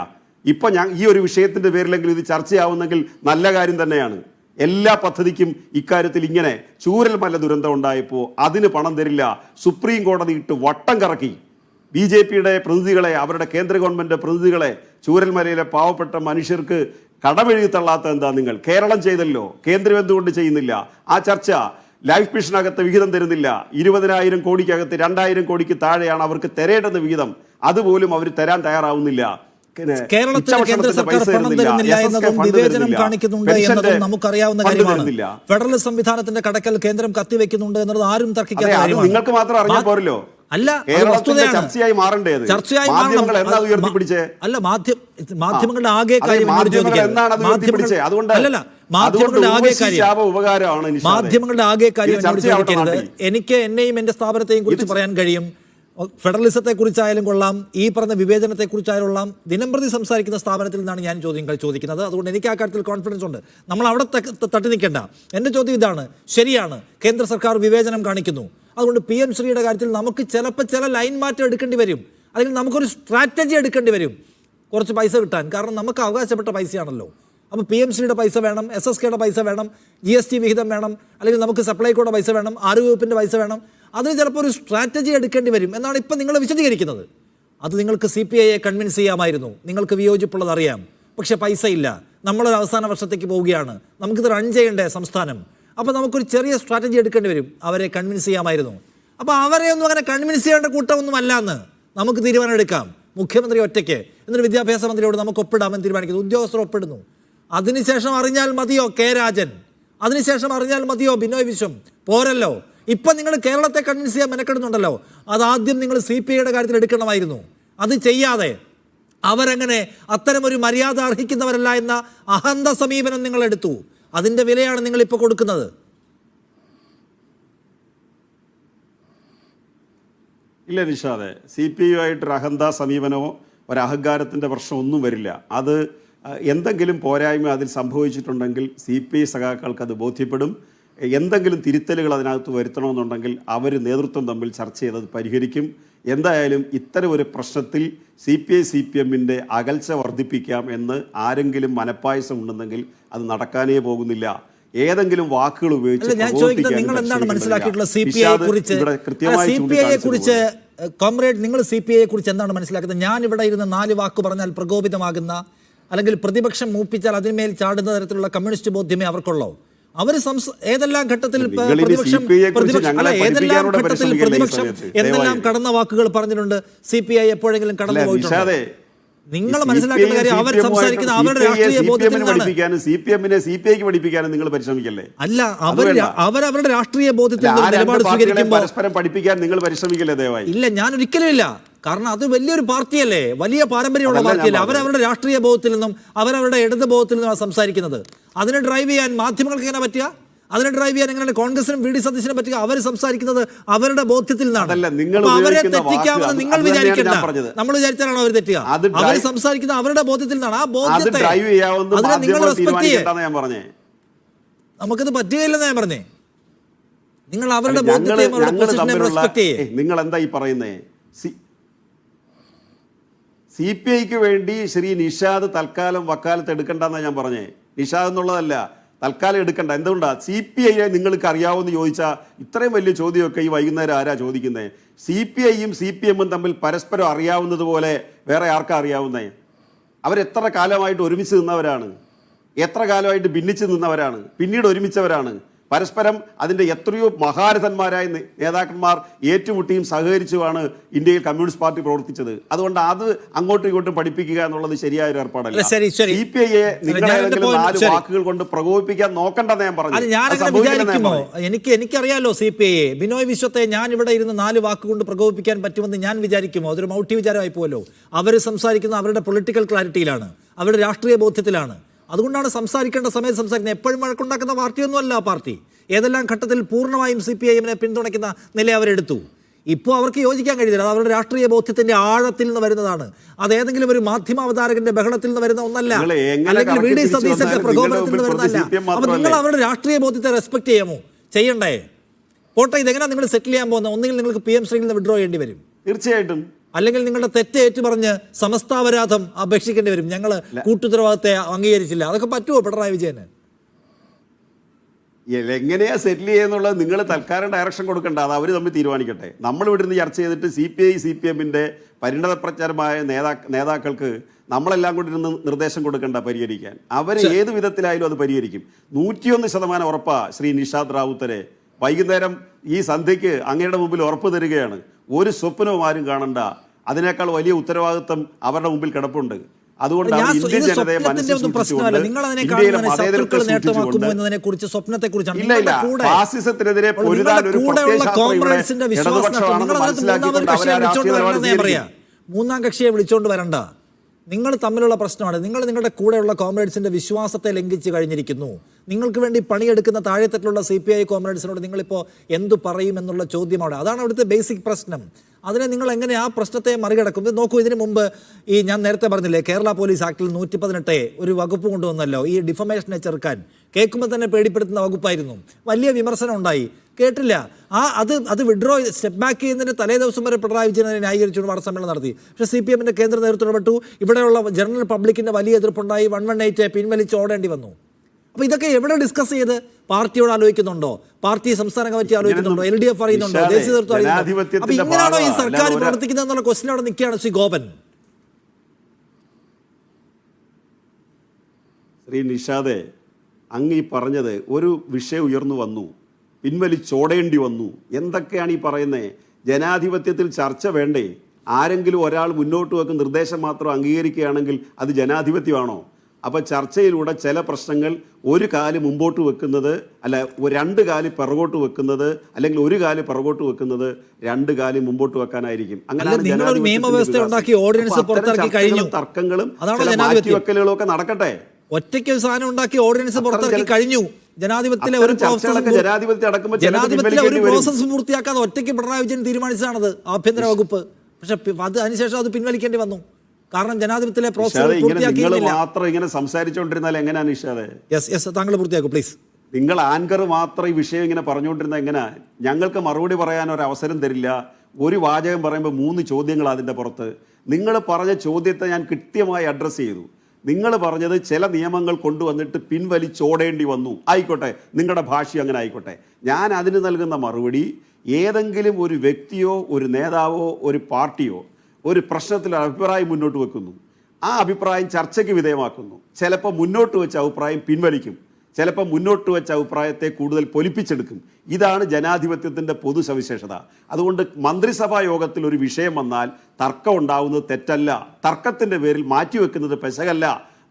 ഇപ്പം ഈ ഒരു വിഷയത്തിൻ്റെ പേരിലെങ്കിലും ഇത് ചർച്ചയാവുന്നെങ്കിൽ നല്ല കാര്യം തന്നെയാണ്. എല്ലാ പദ്ധതിക്കും ഇക്കാര്യത്തിൽ ഇങ്ങനെ ചൂരൽമല ദുരന്തം ഉണ്ടായപ്പോൾ അതിന് പണം തരില്ല, സുപ്രീം കോടതി ഇട്ട് വട്ടം കറക്കി. BJP-യുടെ പ്രതിനിധികളെ, അവരുടെ കേന്ദ്ര ഗവൺമെൻറ് പ്രതിനിധികളെ, ചൂരൽമലയിലെ പാവപ്പെട്ട മനുഷ്യർക്ക് കടമെഴുതി തള്ളാത്ത എന്താ നിങ്ങൾ? കേരളം ചെയ്തല്ലോ, കേന്ദ്രം എന്തുകൊണ്ട് ചെയ്യുന്നില്ല? ആ ചർച്ച. ലൈഫ് മിഷനകത്ത് വിഹിതം തരുന്നില്ല. 20,000 കോടിക്കകത്ത് 2,000 കോടിക്ക് താഴെയാണ് അവർക്ക് തരേണ്ടുന്ന വിഹിതം. അതുപോലും അവർ തരാൻ തയ്യാറാവുന്നില്ല. കേരളത്തിൽ കേന്ദ്ര സർക്കാർ പണം തരുന്നില്ല എന്നതും വിവേചനം കാണിക്കുന്നുണ്ട് എന്നതും നമുക്കറിയാവുന്ന കാര്യമാണ്. ഫെഡറൽ സംവിധാനത്തിന്റെ കടക്കൽ കേന്ദ്രം കത്തിവെക്കുന്നുണ്ട് എന്നത് ആരും തർക്കിക്കാത്ത കാര്യമാണ്. നിങ്ങൾക്ക് മാത്രം അറിഞ്ഞാൽ പോരല്ലോ. അല്ല, ചർച്ചയായി മാറേണ്ടത്. ചർച്ചയായി അല്ല, മാധ്യമങ്ങളുടെ ആകെ കാര്യം മാധ്യമങ്ങളുടെ ആകെ കാര്യം ചോദിക്കരുത്. എനിക്ക് എന്നെയും എന്റെ സ്ഥാപനത്തെയും കുറിച്ച് പറയാൻ കഴിയും. ഫെഡറലിസത്തെ കുറിച്ചായാലും കൊള്ളാം, ഈ പറഞ്ഞ വിവേചനത്തെ കുറിച്ചായാലും കൊള്ളാം, ദിനംപ്രതി സംസാരിക്കുന്ന സ്ഥാപനത്തിൽ നിന്നാണ് ഞാൻ ചോദ്യങ്ങൾ ചോദിക്കുന്നത്. അതുകൊണ്ട് എനിക്ക് ആ കാര്യത്തിൽ കോൺഫിഡൻസ് ഉണ്ട്. നമ്മൾ അവിടെ തട്ടി നിൽക്കേണ്ട. എൻ്റെ ചോദ്യം ഇതാണ്: ശരിയാണ്, കേന്ദ്ര സർക്കാർ വിവേചനം കാണിക്കുന്നു. അതുകൊണ്ട് PM ശ്രീയുടെ കാര്യത്തിൽ നമുക്ക് ചിലപ്പോൾ ചില ലൈൻ മാറ്റം എടുക്കേണ്ടി വരും. അല്ലെങ്കിൽ നമുക്കൊരു സ്ട്രാറ്റജി എടുക്കേണ്ടി വരും കുറച്ച് പൈസ കിട്ടാൻ. കാരണം നമുക്ക് അവകാശപ്പെട്ട പൈസയാണല്ലോ. അപ്പോൾ PM ശ്രീയുടെ പൈസ വേണം, SSKയുടെ പൈസ വേണം, GST വിഹിതം വേണം, അല്ലെങ്കിൽ നമുക്ക് സപ്ലൈകോയുടെ പൈസ വേണം, ആരോഗ്യവകുപ്പിൻ്റെ പൈസ വേണം. അതിന് ചിലപ്പോൾ ഒരു സ്ട്രാറ്റജി എടുക്കേണ്ടി വരും എന്നാണ് ഇപ്പം നിങ്ങൾ വിശദീകരിക്കുന്നത്. അത് നിങ്ങൾക്ക് CPIയെ കൺവിൻസ് ചെയ്യാമായിരുന്നു. നിങ്ങൾക്ക് വിയോജിപ്പുള്ളത് അറിയാം. പക്ഷേ പൈസ ഇല്ല, നമ്മളൊരു അവസാന വർഷത്തേക്ക് പോവുകയാണ്, നമുക്കിത് റൺ ചെയ്യേണ്ടേ സംസ്ഥാനം. അപ്പോൾ നമുക്കൊരു ചെറിയ സ്ട്രാറ്റജി എടുക്കേണ്ടി വരും. അവരെ കൺവിൻസ് ചെയ്യാമായിരുന്നു. അപ്പോൾ അവരെ ഒന്നും അങ്ങനെ കൺവിൻസ് ചെയ്യേണ്ട കൂട്ടമൊന്നും അല്ല എന്ന് നമുക്ക് തീരുമാനം എടുക്കാം. മുഖ്യമന്ത്രി ഒറ്റയ്ക്ക്, എന്നിട്ട് വിദ്യാഭ്യാസ മന്ത്രിയോട് നമുക്ക് ഒപ്പിടാമെന്ന് തീരുമാനിക്കുന്നു. ഉദ്യോഗസ്ഥർ ഒപ്പിടുന്നു. അതിനുശേഷം അറിഞ്ഞാൽ മതിയോ K. രാജൻ? അതിനുശേഷം അറിഞ്ഞാൽ മതിയോ ബിനോയ് വിശ്വം? പോരല്ലോ. ഇപ്പം നിങ്ങൾ കേരളത്തെ കൺവിൻസ് ചെയ്യാൻ മെനക്കെടുന്നുണ്ടല്ലോ. അതാദ്യം നിങ്ങൾ CPIയുടെ കാര്യത്തിൽ എടുക്കണമായിരുന്നു. അത് ചെയ്യാതെ അവരങ്ങനെ അത്തരമൊരു മര്യാദ അർഹിക്കുന്നവരല്ല എന്ന അഹന്ത സമീപനം നിങ്ങൾ എടുത്തു. അതിൻ്റെ വിലയാണ് നിങ്ങളിപ്പോൾ കൊടുക്കുന്നത്. ഇല്ല നിഷാദെ, CPIയുമായിട്ടൊരു അഹന്ത സമീപനമോ ഒരഹങ്കാരത്തിൻ്റെ പ്രശ്നം ഒന്നും വരില്ല. അത് എന്തെങ്കിലും പോരായ്മ അതിൽ സംഭവിച്ചിട്ടുണ്ടെങ്കിൽ CPI സഖാക്കൾക്ക് അത് ബോധ്യപ്പെടും. എന്തെങ്കിലും തിരുത്തലുകൾ അതിനകത്ത് വരുത്തണമെന്നുണ്ടെങ്കിൽ അവർ നേതൃത്വം തമ്മിൽ ചർച്ച ചെയ്തത് പരിഹരിക്കും. എന്തായാലും ഇത്തരം ഒരു പ്രശ്നത്തിൽ CPI-CPM-ന്റെ അകൽച്ച വർദ്ധിപ്പിക്കാം എന്ന് ആരെങ്കിലും മനപ്പായസം ഉണ്ടെന്നെങ്കിൽ അത് നടക്കാനേ പോകുന്നില്ല. ഏതെങ്കിലും വാക്കുകൾ ഉപയോഗിച്ച് നിങ്ങൾ എന്താണ് മനസ്സിലാക്കിയിട്ടുള്ളത് CPIയെ കുറിച്ച്? കോമ്രേഡ്, നിങ്ങൾ CPIയെ കുറിച്ച് എന്താണ് മനസ്സിലാക്കുന്നത്? ഞാൻ ഇവിടെ ഇരുന്ന് 4 വാക്ക് പറഞ്ഞാൽ പ്രകോപിതമാകുന്ന, അല്ലെങ്കിൽ പ്രതിപക്ഷം മൂപ്പിച്ചാൽ അതിന്മേൽ ചാടുന്ന തരത്തിലുള്ള കമ്മ്യൂണിസ്റ്റ് ബോധ്യമേ അവർക്കുള്ളൂ. അവർ ഏതെല്ലാം ഘട്ടത്തിൽ പ്രതിപക്ഷം എന്തെല്ലാം കടന്ന വാക്കുകൾ പറഞ്ഞിട്ടുണ്ട് CPI എപ്പോഴെങ്കിലും കടന്നു പോയിട്ടുണ്ട്? നിങ്ങൾ മനസ്സിലാക്കുന്ന കാര്യം, അവർ സംസാരിക്കുന്ന അവരുടെ രാഷ്ട്രീയ ബോധ്യത്തിൽ പഠിപ്പിക്കാനും CPM-നെ CPIക്ക് പഠിപ്പിക്കാനും നിങ്ങൾ പരിശ്രമിക്കല്ലേ? അല്ല, അവരവരുടെ രാഷ്ട്രീയ ബോധ്യത്തിൽ നിലപാട് സ്വീകരിക്കുമ്പോൾ പരസ്പരം പഠിപ്പിക്കാൻ നിങ്ങൾ പരിശ്രമിക്കല്ലേ ദയവായി? ഇല്ല, ഞാൻ ഒരിക്കലും ഇല്ല. കാരണം അത് വലിയൊരു പാർട്ടിയല്ലേ, വലിയ പാരമ്പര്യമുള്ള പാർട്ടിയല്ലേ. അവരവരുടെ രാഷ്ട്രീയ ബോധത്തിൽ നിന്നും അവരവരുടെ ഇടത് ബോധത്തിൽ നിന്നും സംസാരിക്കുന്നത്. അതിനെ ഡ്രൈവ് ചെയ്യാൻ മാധ്യമങ്ങൾക്ക് എങ്ങനെ പറ്റുക? അതിനെ ഡ്രൈവ് ചെയ്യാൻ എങ്ങനെയാണ് കോൺഗ്രസിനും വി ഡി സതീശനെ പറ്റുക? അവർ സംസാരിക്കുന്നത് അവരുടെ ബോധ്യത്തിൽ നിന്നാണ്. അവരെ തെറ്റിക്കാമെന്ന് നിങ്ങൾ വിചാരിക്കണ്ട. നമ്മൾ വിചാരിച്ചാണോ അവർ തെറ്റുക? അവർ സംസാരിക്കുന്നത് അവരുടെ ബോധ്യത്തിൽ നിന്നാണ്. ആ ബോധ്യത്തെ അതിനെ നിങ്ങൾ റെസ്പെക്ട് ചെയ്യേ. നമുക്കത് പറ്റുകയില്ലെന്ന് ഞാൻ പറഞ്ഞേ. നിങ്ങൾ അവരുടെ ബോധ്യത്തെ റെസ്പെക്ട് ചെയ്യേ. നിങ്ങൾ എന്താ ഈ പറയുന്നേ? CPIക്ക് വേണ്ടി ശ്രീ നിഷാദ് തൽക്കാലം വക്കാലത്ത് എടുക്കണ്ടെന്നാണ് ഞാൻ പറഞ്ഞേ. നിഷാദ് എന്നുള്ളതല്ല, തൽക്കാലം എടുക്കണ്ട. എന്തുകൊണ്ടാണ്? CPIയെ നിങ്ങൾക്ക് അറിയാവുമെന്ന് ചോദിച്ചാൽ ഇത്രയും വലിയ ചോദ്യമൊക്കെ ഈ വൈകുന്നേരം ആരാ ചോദിക്കുന്നത്? CPIയും CPMും തമ്മിൽ പരസ്പരം അറിയാവുന്നതുപോലെ വേറെ ആർക്കാ അറിയാവുന്നേ? അവരെത്ര കാലമായിട്ട് ഒരുമിച്ച് നിന്നവരാണ്, എത്ര കാലമായിട്ട് ഭിന്നിച്ച് നിന്നവരാണ്, പിന്നീട് ഒരുമിച്ചവരാണ്. പരസ്പരം അതിൻ്റെ എത്രയോ മഹാരഥന്മാരായ നേതാക്കന്മാർ ഏറ്റുമുട്ടിയും സഹകരിച്ചുമാണ് ഇന്ത്യയിൽ കമ്മ്യൂണിസ്റ്റ് പാർട്ടി പ്രവർത്തിച്ചത്. അതുകൊണ്ട് അത് അങ്ങോട്ടും ഇങ്ങോട്ടും പഠിപ്പിക്കുക എന്നുള്ളത് ശരിയായ ഒരു ഏർപ്പാടല്ല. CPIയെ നിങ്ങളേതെങ്കിലും 4 വാക്കുകൾ കൊണ്ട് പ്രകോപിപ്പിക്കാൻ നോക്കണ്ടെന്ന് ഞാൻ പറഞ്ഞു. എനിക്കറിയാലോ CPIയെ. ബിനോയ് വിശ്വത്തെ ഞാൻ ഇവിടെ ഇരുന്ന് 4 വാക്കുകൊണ്ട് പ്രകോപിപ്പിക്കാൻ പറ്റുമെന്ന് ഞാൻ വിചാരിക്കുമോ? അതൊരു മൗഢ്യ വിചാരമായി പോലോ. അവർ സംസാരിക്കുന്ന അവരുടെ പൊളിറ്റിക്കൽ ക്ലാരിറ്റിയിലാണ്, അവരുടെ രാഷ്ട്രീയ ബോധ്യത്തിലാണ്. അതുകൊണ്ടാണ് സംസാരിക്കേണ്ട സമയത്ത് സംസാരിക്കുന്നത്. എപ്പോഴും വഴക്കുണ്ടാക്കുന്ന പാർട്ടിയൊന്നുമല്ല ആ പാർട്ടി. ഏതെല്ലാം ഘട്ടത്തിൽ പൂർണ്ണമായും CPIഎമ്മിനെ പിന്തുണയ്ക്കുന്ന നില അവരെടുത്തു. ഇപ്പോൾ അവർക്ക് യോജിക്കാൻ കഴിയില്ല. അത് അവരുടെ രാഷ്ട്രീയ ബോധ്യത്തിന്റെ ആഴത്തിൽ നിന്ന് വരുന്നതാണ്. അത് ഏതെങ്കിലും ഒരു മാധ്യമ ബഹളത്തിൽ നിന്ന് വരുന്ന ഒന്നല്ല, അല്ലെങ്കിൽ വി ഡി സതീശന്റെ പ്രകോപനത്തിൽ നിന്ന് വരുന്നതല്ല. അപ്പൊ നിങ്ങൾ അവരുടെ രാഷ്ട്രീയ ബോധ്യത്തെ റെസ്പെക്ട് ചെയ്യാമോ? ചെയ്യണ്ടേ? പോട്ടെ, ഇതെങ്ങനെയാണ് നിങ്ങൾ സെറ്റിൽ ചെയ്യാൻ പോകുന്നത്? ഒന്നുകിൽ നിങ്ങൾക്ക് PM ശ്രീയിൽ നിന്ന് വിഡ്രോ ചെയ്യേണ്ടി വരും, തീർച്ചയായിട്ടും. അല്ലെങ്കിൽ നിങ്ങളുടെ തെറ്റേറ്റു പറഞ്ഞ് സമസ്താപരാധം അപേക്ഷിക്കേണ്ടി വരും. ഞങ്ങൾ കൂട്ടുത്തരവാദിത്തത്തെ അംഗീകരിച്ചില്ല. അതൊക്കെ പറ്റുമോ പിണറായി വിജയന്? എങ്ങനെയാ സെറ്റിൽ ചെയ്യുന്നുള്ളത് നിങ്ങൾ തൽക്കാലം ഡയറക്ഷൻ കൊടുക്കണ്ട, അത് അവർ തമ്മിൽ തീരുമാനിക്കട്ടെ. നമ്മൾ ഇവിടെ നിന്ന് ചർച്ച ചെയ്തിട്ട് CPI CPMന്റെ പരിണതപ്രചാരമായ നേതാക്കൾക്ക് നമ്മളെല്ലാം കൊണ്ടിരുന്ന് നിർദ്ദേശം കൊടുക്കണ്ട പരിഹരിക്കാൻ. അവർ ഏത് വിധത്തിലായാലും അത് പരിഹരിക്കും. 101% ഉറപ്പാ ശ്രീ നിഷാദ് റാവുത്തരെ. വൈകുന്നേരം ഈ സന്ധ്യയ്ക്ക് അങ്ങയുടെ മുമ്പിൽ ഉറപ്പ് തരികയാണ്. ഒരു സ്വപ്നവും ആരും കാണണ്ട. അതിനേക്കാൾ വലിയ ഉത്തരവാദിത്വം അവരുടെ മുമ്പിൽ കിടപ്പുണ്ട്. അതുകൊണ്ടാണ് ഇന്ത്യൻ ജനതയെ ഫാസിസത്തിനെതിരെ പൊരുതാൻ ഒരു മൂന്നാം കക്ഷിയെ വിളിച്ചോണ്ട് വരണ്ട. നിങ്ങൾ തമ്മിലുള്ള പ്രശ്നമാണ്. നിങ്ങളുടെ കൂടെയുള്ള കോമ്രേഡ്സിന്റെ വിശ്വാസത്തെ ലംഘിച്ച് കഴിഞ്ഞിരിക്കുന്നു. നിങ്ങൾക്ക് വേണ്ടി പണിയെടുക്കുന്ന താഴെത്തട്ടിലുള്ള CPI കോമ്രേഡ്സിനോട് നിങ്ങളിപ്പോൾ എന്തു പറയും എന്നുള്ള ചോദ്യമാണ്. അതാണ് അവിടുത്തെ ബേസിക് പ്രശ്നം. അതിനെ നിങ്ങൾ എങ്ങനെ ആ പ്രശ്നത്തെ മറികടക്കും? നോക്കൂ, ഇതിനു മുമ്പ് ഞാൻ നേരത്തെ പറഞ്ഞില്ലേ, കേരള പോലീസ് ആക്ടിൽ 118 ഒരു വകുപ്പ് കൊണ്ടുവന്നല്ലോ, ഈ ഡിഫമേഷനെ ചെറുക്കാൻ. കേൾക്കുമ്പോൾ തന്നെ പേടിപ്പെടുത്തുന്ന വകുപ്പായിരുന്നു. വലിയ വിമർശനം ഉണ്ടായി, കേട്ടില്ല. അത് വിഡ്രോ സ്റ്റെപ്പ് ബാക്ക് ചെയ്യുന്നതിന് തലേ ദിവസം വരെ പിണറായി വിജയൻ ന്യായീകരിച്ചുകൊണ്ട് വാർത്താസമ്മേളനം നടത്തി. പക്ഷേ CPMന്റെ കേന്ദ്ര നേതൃത്വം ഇടപെട്ടു. ഇവിടെയുള്ള ജനറൽ പബ്ലിക്കിന്റെ വലിയ എതിർപ്പുണ്ടായി. 118 പിൻവലിച്ച് ഓടേണ്ടി വന്നു. അപ്പോൾ ഇതൊക്കെ എവിടെ ഡിസ്കസ് ചെയ്ത്? പാർട്ടിയോട് ആലോചിക്കുന്നുണ്ടോ? പാർട്ടി സംസ്ഥാന കമ്മിറ്റി ആലോചിക്കുന്നുണ്ടോ? LDF അറിയുന്നുണ്ടോ? ദേശീയ നേതൃത്വം അറിയുന്നുണ്ടോ? അപ്പോൾ ഇങ്ങനെയാണോ ഈ സർക്കാർ പ്രവർത്തിക്കുന്നത് എന്നുള്ള ക്വസ്റ്റ്യൻ അവിടെ നിൽക്കുകയാണ് ശ്രീ ഗോപൻ. ശ്രീ നിഷാദെ, അങ്ങ് ഈ പറഞ്ഞത് ഒരു വിഷയം ഉയർന്നു വന്നു, പിൻവലിച്ചോടേണ്ടി വന്നു. എന്തൊക്കെയാണ് ഈ പറയുന്നത്? ജനാധിപത്യത്തിൽ ചർച്ച വേണ്ടേ? ആരെങ്കിലും ഒരാൾ മുന്നോട്ട് വെക്കുന്ന നിർദ്ദേശം മാത്രം അംഗീകരിക്കുകയാണെങ്കിൽ അത് ജനാധിപത്യമാണോ? അപ്പോൾ ചർച്ചയിലൂടെ ചില പ്രശ്നങ്ങൾ ഒരു കാല് മുമ്പോട്ട് വെക്കുന്നത്, അല്ല 2 കാല് പിറകോട്ട് വെക്കുന്നത്, അല്ലെങ്കിൽ 1 കാല് പിറകോട്ട് വെക്കുന്നത് 2 കാല് മുമ്പോട്ട് വെക്കാനായിരിക്കും. അങ്ങനെയാണ് തർക്കങ്ങളും മാറ്റിവെക്കലുകളും ഒക്കെ നടക്കട്ടെ. ഒറ്റയ്ക്ക് സാധനം ഉണ്ടാക്കി ഓർഡിനൻസ് പുറത്തിറക്കി കഴിഞ്ഞു. ജനാധിപത്യത്തിലെ ഒരു പ്രോസസ് പൂർത്തിയാക്കാതെ ഒറ്റയ്ക്ക് പിണറായി വിജയൻ തീരുമാനിച്ചതാണത് ആഭ്യന്തര വകുപ്പ്. പക്ഷെ അത് അതിനുശേഷം അത് പിൻവലിക്കേണ്ടി വന്നു. കാരണം ജനാധിപത്യത്തിലെ പ്രോസസ് മാത്രം ഇങ്ങനെ സംസാരിച്ചുകൊണ്ടിരുന്നാൽ എങ്ങനെയാണ് നിഷാദേ? താങ്കൾ പൂർത്തിയാക്കൂ പ്ലീസ്. നിങ്ങൾ ആങ്കർ മാത്രം ഈ വിഷയം ഇങ്ങനെ പറഞ്ഞുകൊണ്ടിരുന്ന എങ്ങനെയാ? ഞങ്ങൾക്ക് മറുപടി പറയാൻ ഒരു അവസരം തരില്ല. ഒരു വാചകം പറയുമ്പോൾ 3 ചോദ്യങ്ങൾ അതിൻ്റെ പുറത്ത്. നിങ്ങൾ പറഞ്ഞ ചോദ്യത്തെ ഞാൻ കൃത്യമായി അഡ്രസ്സ് ചെയ്തു. നിങ്ങൾ പറഞ്ഞത് ചില നിയമങ്ങൾ കൊണ്ടുവന്നിട്ട് പിൻവലിച്ചോടേണ്ടി വന്നു. ആയിക്കോട്ടെ, നിങ്ങളുടെ ഭാഷ അങ്ങനെ ആയിക്കോട്ടെ. ഞാൻ അതിന് നൽകുന്ന മറുപടി, ഏതെങ്കിലും ഒരു വ്യക്തിയോ ഒരു നേതാവോ ഒരു പാർട്ടിയോ ഒരു പ്രശ്നത്തിൽ അഭിപ്രായം മുന്നോട്ട് വെക്കുന്നു, ആ അഭിപ്രായം ചർച്ചയ്ക്ക് വിധേയമാക്കുന്നു. ചിലപ്പോൾ മുന്നോട്ട് വെച്ച അഭിപ്രായം പിൻവലിക്കും, ചിലപ്പോൾ മുന്നോട്ട് വെച്ച അഭിപ്രായത്തെ കൂടുതൽ പൊലിപ്പിച്ചെടുക്കും. ഇതാണ് ജനാധിപത്യത്തിൻ്റെ പൊതു സവിശേഷത. അതുകൊണ്ട് മന്ത്രിസഭാ യോഗത്തിൽ ഒരു വിഷയം വന്നാൽ തർക്കം ഉണ്ടാവുന്നത് തെറ്റല്ല. തർക്കത്തിൻ്റെ പേരിൽ മാറ്റിവെക്കുന്നത് പെശകല്ല.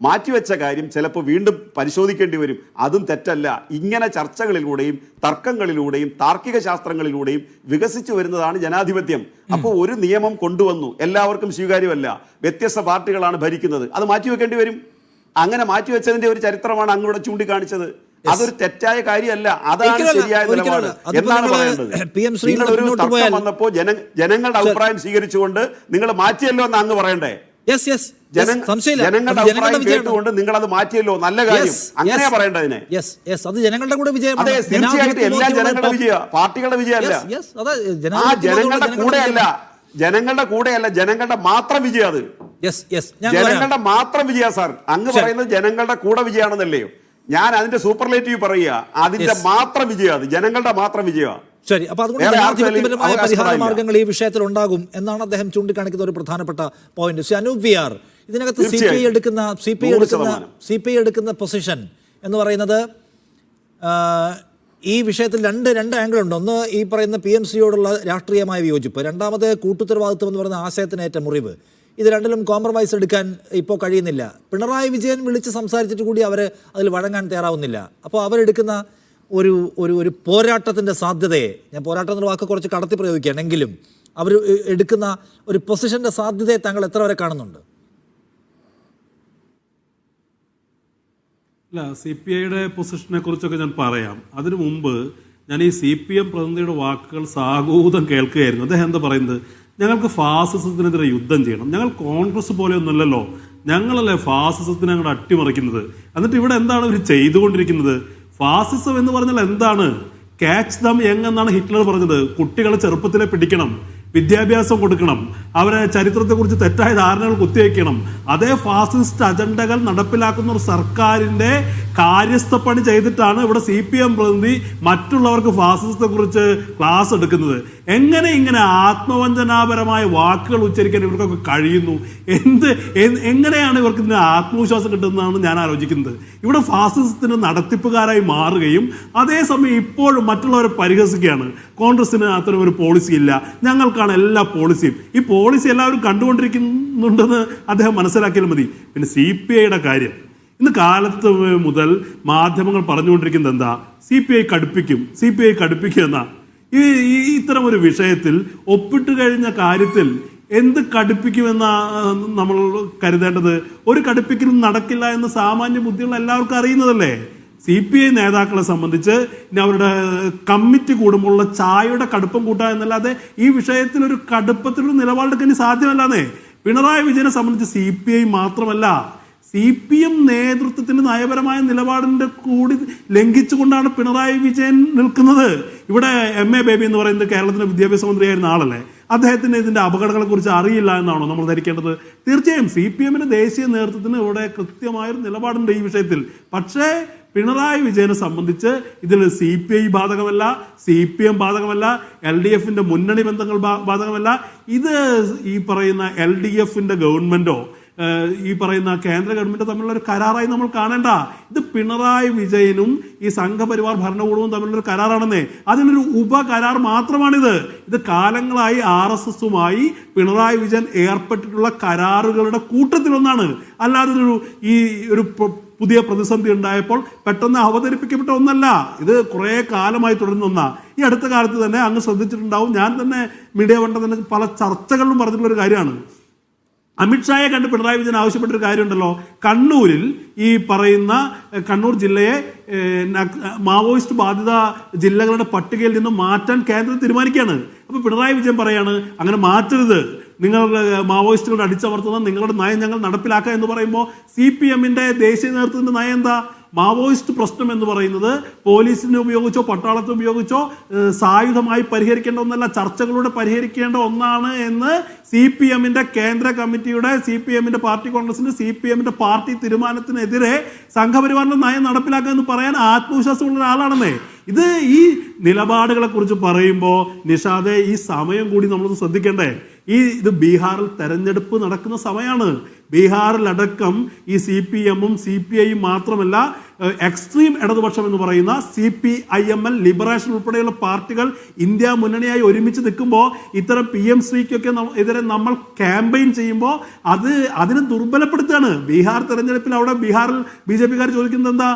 മാറ്റിവെച്ച കാര്യം ചിലപ്പോൾ വീണ്ടും പരിശോധിക്കേണ്ടി വരും, അതും തെറ്റല്ല. ഇങ്ങനെ ചർച്ചകളിലൂടെയും തർക്കങ്ങളിലൂടെയും താർക്കിക ശാസ്ത്രങ്ങളിലൂടെയും വികസിച്ചു വരുന്നതാണ് ജനാധിപത്യം. അപ്പോൾ ഒരു നിയമം കൊണ്ടുവന്നു, എല്ലാവർക്കും സ്വീകാര്യമല്ല, വ്യത്യസ്ത പാർട്ടികളാണ് ഭരിക്കുന്നത്, അത് മാറ്റിവെക്കേണ്ടി വരും. അങ്ങനെ മാറ്റിവെച്ചതിൻ്റെ ഒരു ചരിത്രമാണ് അങ്ങോട്ട് ചൂണ്ടിക്കാണിച്ചത്. അതൊരു തെറ്റായ കാര്യമല്ല, അതാണ് ശരിയായ നിലപാട് എന്നാണ് പറയേണ്ടത്. നിങ്ങൾ ഒരു തർക്കം വന്നപ്പോ ജനങ്ങളുടെ അഭിപ്രായം സ്വീകരിച്ചുകൊണ്ട് നിങ്ങൾ മാറ്റിയല്ലോ എന്ന് അങ്ങ് പറയണ്ടേ? ജനങ്ങളുടെ അഭിപ്രായം കേട്ടുകൊണ്ട് നിങ്ങൾ അത് മാറ്റിയല്ലോ, നല്ല കാര്യം, അങ്ങനെയാ പറയേണ്ടതിനെ. അത് ജനങ്ങളുടെ കൂടെ വിജയം. അതെ, തീർച്ചയായിട്ടും എല്ലാ ജനങ്ങളുടെ വിജയ, പാർട്ടികളുടെ വിജയമല്ല. ആ ജനങ്ങളുടെ കൂടെയല്ല, ജനങ്ങളുടെ മാത്രം വിജയം. അത് ജനങ്ങളുടെ മാത്രം വിജയ സാർ. അങ്ങ് പറയുന്നത് ജനങ്ങളുടെ കൂടെ വിജയാണെന്നല്ലയോ? ഞാൻ അതിന്റെ സൂപ്പർലേറ്റീവ് പറയുക, അതിന്റെ മാത്രം വിജയം, അത് ജനങ്ങളുടെ മാത്രം വിജയമാണ്. ശരി, അപ്പൊ അതുകൊണ്ട് ജനാധിപത്യപരമായ പരിഹാര മാർഗങ്ങൾ ഈ വിഷയത്തിൽ ഉണ്ടാകും എന്നാണ് അദ്ദേഹം ചൂണ്ടിക്കാണിക്കുന്ന ഒരു പ്രധാനപ്പെട്ട പോയിന്റ്. അനൂപ് വിആർ, ഇതിനകത്ത് സി പി ഐ എടുക്കുന്ന പൊസിഷൻ എന്ന് പറയുന്നത് ഈ വിഷയത്തിൽ രണ്ട് ആംഗിൾ ഉണ്ട്. ഒന്ന് ഈ പറയുന്ന PMCയോടുള്ള രാഷ്ട്രീയമായ വിയോജിപ്പ്, രണ്ടാമത് കൂട്ടുത്തരവാദിത്വം എന്ന് പറയുന്ന ആശയത്തിനേറ്റ മുറിവ്. ഇത് രണ്ടിലും കോംപ്രമൈസ് എടുക്കാൻ ഇപ്പോൾ കഴിയുന്നില്ല. പിണറായി വിജയൻ വിളിച്ച് സംസാരിച്ചിട്ട് കൂടി അവർ അതിൽ വഴങ്ങാൻ തയ്യാറാവുന്നില്ല. അപ്പോൾ അവരെടുക്കുന്ന ഒരു പോരാട്ടത്തിൻ്റെ സാധ്യതയെ, ഞാൻ പോരാട്ടം എന്ന വാക്ക് കുറച്ച് കടത്തി പ്രയോഗിക്കുകയാണെങ്കിലും, അവർ എടുക്കുന്ന ഒരു പൊസിഷൻ്റെ സാധ്യതയെ താങ്കൾ എത്ര വരെ കാണുന്നുണ്ട്? അല്ല, CPIയുടെ പൊസിഷനെ കുറിച്ചൊക്കെ ഞാൻ പറയാം. അതിനു മുമ്പ് ഞാൻ ഈ CPM പ്രതിനിധിയുടെ വാക്കുകൾ സാഗൂതം കേൾക്കുകയായിരുന്നു. അദ്ദേഹം എന്താ പറയുന്നത്? ഞങ്ങൾക്ക് ഫാസിസത്തിനെതിരെ യുദ്ധം ചെയ്യണം. ഞങ്ങൾ കോൺഗ്രസ് പോലെയൊന്നുമല്ലല്ലോ, ഞങ്ങളല്ലേ ഫാസിസത്തിനെ അങ്ങോട്ട് അട്ടിമറിക്കുന്നത്. എന്നിട്ട് ഇവിടെ എന്താണ് ഇവർ ചെയ്തുകൊണ്ടിരിക്കുന്നത്? ഫാസിസം എന്ന് പറഞ്ഞാൽ എന്താണ്? ക്യാച്ച് ദം യങ് എന്നാണ് ഹിറ്റ്ലർ പറഞ്ഞത്. കുട്ടികളെ ചെറുപ്പത്തിലെ പിടിക്കണം, വിദ്യാഭ്യാസം കൊടുക്കണം, അവരെ ചരിത്രത്തെക്കുറിച്ച് തെറ്റായ ധാരണകൾ കുത്തിവെക്കണം. അതേ ഫാസിസ്റ്റ് അജണ്ടകൾ നടപ്പിലാക്കുന്ന ഒരു സർക്കാരിന്റെ കാര്യസ്ഥപ്പണി ചെയ്തിട്ടാണ് ഇവിടെ CPM പ്രതിനിധി മറ്റുള്ളവർക്ക് ഫാസിസത്തെ കുറിച്ച് ക്ലാസ് എടുക്കുന്നത്. എങ്ങനെ ഇങ്ങനെ ആത്മവഞ്ചനാപരമായ വാക്കുകൾ ഉച്ചരിക്കാൻ ഇവർക്കൊക്കെ കഴിയുന്നു? എങ്ങനെയാണ് ഇവർക്ക് ഇതിന് ആത്മവിശ്വാസം കിട്ടുന്നതാണ് ഞാൻ ആലോചിക്കുന്നത്. ഇവിടെ ഫാസിസത്തിന് നടത്തിപ്പുകാരായി മാറുകയും അതേസമയം ഇപ്പോഴും മറ്റുള്ളവരെ പരിഹസിക്കുകയാണ്. കോൺഗ്രസിന് അത്തരം ഒരു പോളിസി ഇല്ല, ഞങ്ങൾക്കാണ് എല്ലാ പോളിസിയും. ഈ പോളിസി എല്ലാവരും കണ്ടുകൊണ്ടിരിക്കുന്നുണ്ടെന്ന് അദ്ദേഹം മനസ്സിലാക്കിയാൽ മതി. പിന്നെ CPIയുടെ കാര്യം, ഇന്ന് കാലത്ത് മുതൽ മാധ്യമങ്ങൾ പറഞ്ഞുകൊണ്ടിരിക്കുന്നത് എന്താ? CPI കടുപ്പിക്കും എന്നാ. ഈ ഇത്തരം ഒരു വിഷയത്തിൽ ഒപ്പിട്ട് കഴിഞ്ഞ കാര്യത്തിൽ എന്ത് കടുപ്പിക്കുമെന്ന നമ്മൾ കരുതേണ്ടത്? ഒരു കടുപ്പിക്കലും നടക്കില്ല എന്ന് സാമാന്യ ബുദ്ധിയുള്ള എല്ലാവർക്കും അറിയുന്നതല്ലേ. CPI നേതാക്കളെ സംബന്ധിച്ച് ഇനി അവരുടെ കമ്മിറ്റി കൂടുമ്പോഴുള്ള ചായയുടെ കടുപ്പം കൂട്ടുക എന്നല്ലാതെ ഈ വിഷയത്തിൽ ഒരു കടുപ്പത്തിലൊരു നിലപാടെടുക്കാൻ സാധ്യമല്ലാന്നേ. പിണറായി വിജയനെ സംബന്ധിച്ച് CPI മാത്രമല്ല, CPM നേതൃത്വത്തിന്റെ നയപരമായ നിലപാടിന്റെ കൂടി ലംഘിച്ചുകൊണ്ടാണ് പിണറായി വിജയൻ നിൽക്കുന്നത്. ഇവിടെ MA ബേബി എന്ന് പറയുന്നത് കേരളത്തിന്റെ വിദ്യാഭ്യാസ മന്ത്രിയായിരുന്ന ആളല്ലേ, അദ്ദേഹത്തിന് ഇതിന്റെ അപകടങ്ങളെ കുറിച്ച് അറിയില്ല എന്നാണോ നമ്മൾ ധരിക്കേണ്ടത്? തീർച്ചയായും CPMന്റെ ദേശീയ നേതൃത്വത്തിന് ഇവിടെ കൃത്യമായൊരു നിലപാടുണ്ട് ഈ വിഷയത്തിൽ. പക്ഷേ പിണറായി വിജയനെ സംബന്ധിച്ച് ഇതിൽ CPI ബാധകമല്ല, CPM ബാധകമല്ല, LDFന്റെ മുന്നണി ബന്ധങ്ങൾ ബാധകമല്ല. ഇത് ഈ പറയുന്ന LDFന്റെ ഗവൺമെന്റോ ഈ പറയുന്ന കേന്ദ്ര ഗവൺമെന്റ് തമ്മിലുള്ള ഒരു കരാറായി നമ്മൾ കാണേണ്ട. ഇത് പിണറായി വിജയനും ഈ സംഘപരിവാർ ഭരണകൂടവും തമ്മിലുള്ളൊരു കരാറാണെന്നേ. അതിനൊരു ഉപകരാർ മാത്രമാണിത്. ഇത് കാലങ്ങളായി RSSുമായി പിണറായി വിജയൻ ഏർപ്പെട്ടിട്ടുള്ള കരാറുകളുടെ കൂട്ടത്തിലൊന്നാണ്. അല്ലാതെ ഒരു പുതിയ പ്രതിസന്ധി ഉണ്ടായപ്പോൾ പെട്ടെന്ന് അവതരിപ്പിക്കപ്പെട്ട ഒന്നല്ല. ഇത് കുറേ കാലമായി തുടരുന്ന ഒന്നാ. ഈ അടുത്ത കാലത്ത് തന്നെ അങ്ങ് ശ്രദ്ധിച്ചിട്ടുണ്ടാവും, ഞാൻ തന്നെ മീഡിയ വണ്ട തന്നെ പല ചർച്ചകളിലും പറഞ്ഞിട്ടുള്ളൊരു കാര്യമാണ്. അമിത്ഷായെ കണ്ട് പിണറായി വിജയൻ ആവശ്യപ്പെട്ടൊരു കാര്യമുണ്ടല്ലോ. കണ്ണൂരിൽ ഈ പറയുന്ന കണ്ണൂർ ജില്ലയെ മാവോയിസ്റ്റ് ബാധിത ജില്ലകളുടെ പട്ടികയിൽ നിന്ന് മാറ്റാൻ കേന്ദ്രം തീരുമാനിക്കുകയാണ്. അപ്പോൾ പിണറായി വിജയൻ പറയാണ്, അങ്ങനെ മാറ്റരുത്, നിങ്ങൾ മാവോയിസ്റ്റുകളുടെ അടിച്ചമർത്തുന്ന നിങ്ങളുടെ നയം ഞങ്ങൾ നടപ്പിലാക്കുക എന്ന് പറയുമ്പോൾ CPMന്റെ ദേശീയ നേതൃത്വത്തിന്റെ നയം എന്താ? മാവോയിസ്റ്റ് പ്രശ്നം എന്ന് പറയുന്നത് പോലീസിനെ ഉപയോഗിച്ചോ പട്ടാളത്തെ ഉപയോഗിച്ചോ സായുധമായി പരിഹരിക്കേണ്ട ഒന്നല്ല, ചർച്ചകളിലൂടെ പരിഹരിക്കേണ്ട ഒന്നാണ് എന്ന് CPMന്റെ കേന്ദ്ര കമ്മിറ്റിയുടെ, CPMന്റെ പാർട്ടി കോൺഗ്രസിന്റെ, CPMന്റെ പാർട്ടി തീരുമാനത്തിനെതിരെ സംഘപരിവാറിന്റെ നയം നടപ്പിലാക്കുക എന്ന് പറയാൻ ആത്മവിശ്വാസമുള്ള ഒരാളാണെന്നേ. ഇത് ഈ നിലപാടുകളെ കുറിച്ച് പറയുമ്പോൾ നിഷാദെ ഈ സമയം കൂടി നമ്മൾ ശ്രദ്ധിക്കേണ്ടേ. ഇത് ബീഹാറിൽ തെരഞ്ഞെടുപ്പ് നടക്കുന്ന സമയമാണ്. ബീഹാറിലടക്കം ഈ CPMും CPIയും മാത്രമല്ല, എക്സ്ട്രീം ഇടതുപക്ഷം എന്ന് പറയുന്ന CPIML ലിബറേഷൻ ഉൾപ്പെടെയുള്ള പാർട്ടികൾ ഇന്ത്യ മുന്നണിയായി ഒരുമിച്ച് നിൽക്കുമ്പോൾ ഇത്തരം PMCക്കൊക്കെ എതിരെ നമ്മൾ ക്യാമ്പയിൻ ചെയ്യുമ്പോൾ അതിനെ ദുർബലപ്പെടുത്തുകയാണ്. ബീഹാർ തെരഞ്ഞെടുപ്പിൽ അവിടെ ബീഹാറിൽ BJPക്കാർ ചോദിക്കുന്നത് എന്താ?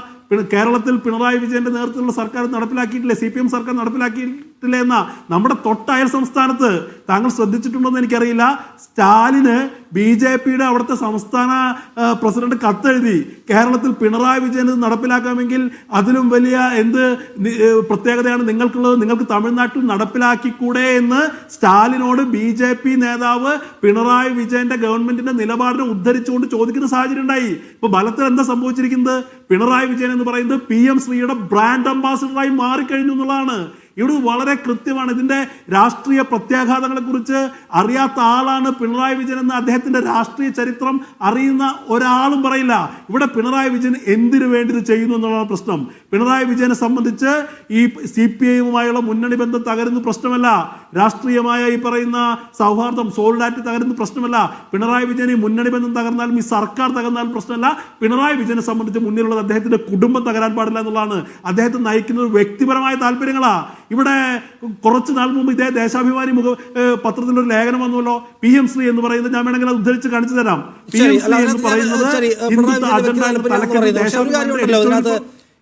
കേരളത്തിൽ പിണറായി വിജയന്റെ നേതൃത്വത്തിലുള്ള സർക്കാർ നടപ്പിലാക്കിയിട്ടില്ലേ, CPM സർക്കാർ നടപ്പിലാക്കിയിട്ടില്ലേ എന്ന നമ്മുടെ തൊട്ടയൽ സംസ്ഥാനത്ത് താങ്കൾ ശ്രദ്ധിച്ചിട്ടുണ്ടോന്ന് എനിക്കറിയില്ല, സ്റ്റാലിന് BJPയുടെ അവിടുത്തെ സംസ്ഥാന പ്രസിഡന്റ് കത്തെഴുതി കേരളത്തിൽ പിണറായി വിജയൻ ഇത് നടപ്പിലാക്കാമെങ്കിൽ അതിലും വലിയ എന്ത് പ്രത്യേകതയാണ് നിങ്ങൾക്കുള്ളത്, നിങ്ങൾക്ക് തമിഴ്നാട്ടിൽ നടപ്പിലാക്കിക്കൂടെ എന്ന് സ്റ്റാലിനോട് BJP നേതാവ് പിണറായി വിജയന്റെ ഗവൺമെന്റിന്റെ നിലപാടിനെ ഉദ്ധരിച്ചുകൊണ്ട് ചോദിക്കുന്ന സാഹചര്യം ഉണ്ടായി. ഇപ്പൊ ഫലത്തിൽ എന്താ സംഭവിച്ചിരിക്കുന്നത്? പിണറായി വിജയൻ എന്ന് പറയുന്നത് PM ശ്രീയുടെ ബ്രാൻഡ് അംബാസിഡറായി മാറിക്കഴിഞ്ഞു എന്നുള്ളതാണ്. ഇവിടെ വളരെ കൃത്യമാണ്. ഇതിന്റെ രാഷ്ട്രീയ പ്രത്യാഘാതങ്ങളെ കുറിച്ച് അറിയാത്ത ആളാണ് പിണറായി വിജയൻ എന്ന് അദ്ദേഹത്തിന്റെ രാഷ്ട്രീയ ചരിത്രം അറിയുന്ന ഒരാളും പറയില്ല. ഇവിടെ പിണറായി വിജയൻ എന്തിനു വേണ്ടി ഇത് ചെയ്യുന്നു എന്നുള്ളതാണ് പ്രശ്നം. പിണറായി വിജയനെ സംബന്ധിച്ച് ഈ CPI-യുമായുള്ള മുന്നണി ബന്ധം തകരുന്ന പ്രശ്നമല്ല, രാഷ്ട്രീയമായ ഈ പറയുന്ന സൗഹാർദ്ദം സോളിഡാരിറ്റി തകരുന്ന പ്രശ്നമല്ല. പിണറായി വിജയൻ ഈ മുന്നണി ബന്ധം തകർന്നാലും ഈ സർക്കാർ തകർന്നാലും പ്രശ്നമല്ല. പിണറായി വിജയനെ സംബന്ധിച്ച് മുന്നിലുള്ളത് അദ്ദേഹത്തിന്റെ കുടുംബം തകരാൻ പാടില്ല എന്നുള്ളതാണ്. അദ്ദേഹത്തെ നയിക്കുന്നത് വ്യക്തിപരമായ താല്പര്യങ്ങളാ. ഇവിടെ കുറച്ച് നാൾ മുമ്പ് ഇതേ ദേശാഭിമാനി പത്രത്തിലൊരു ലേഖനം വന്നുവല്ലോ, PM ശ്രീ എന്ന് പറയുന്നത്, ഞാൻ വേണമെങ്കിൽ അത് ഉദ്ധരിച്ച് കാണിച്ചു തരാം. PM ശ്രീ എന്ന് പറയുന്നത്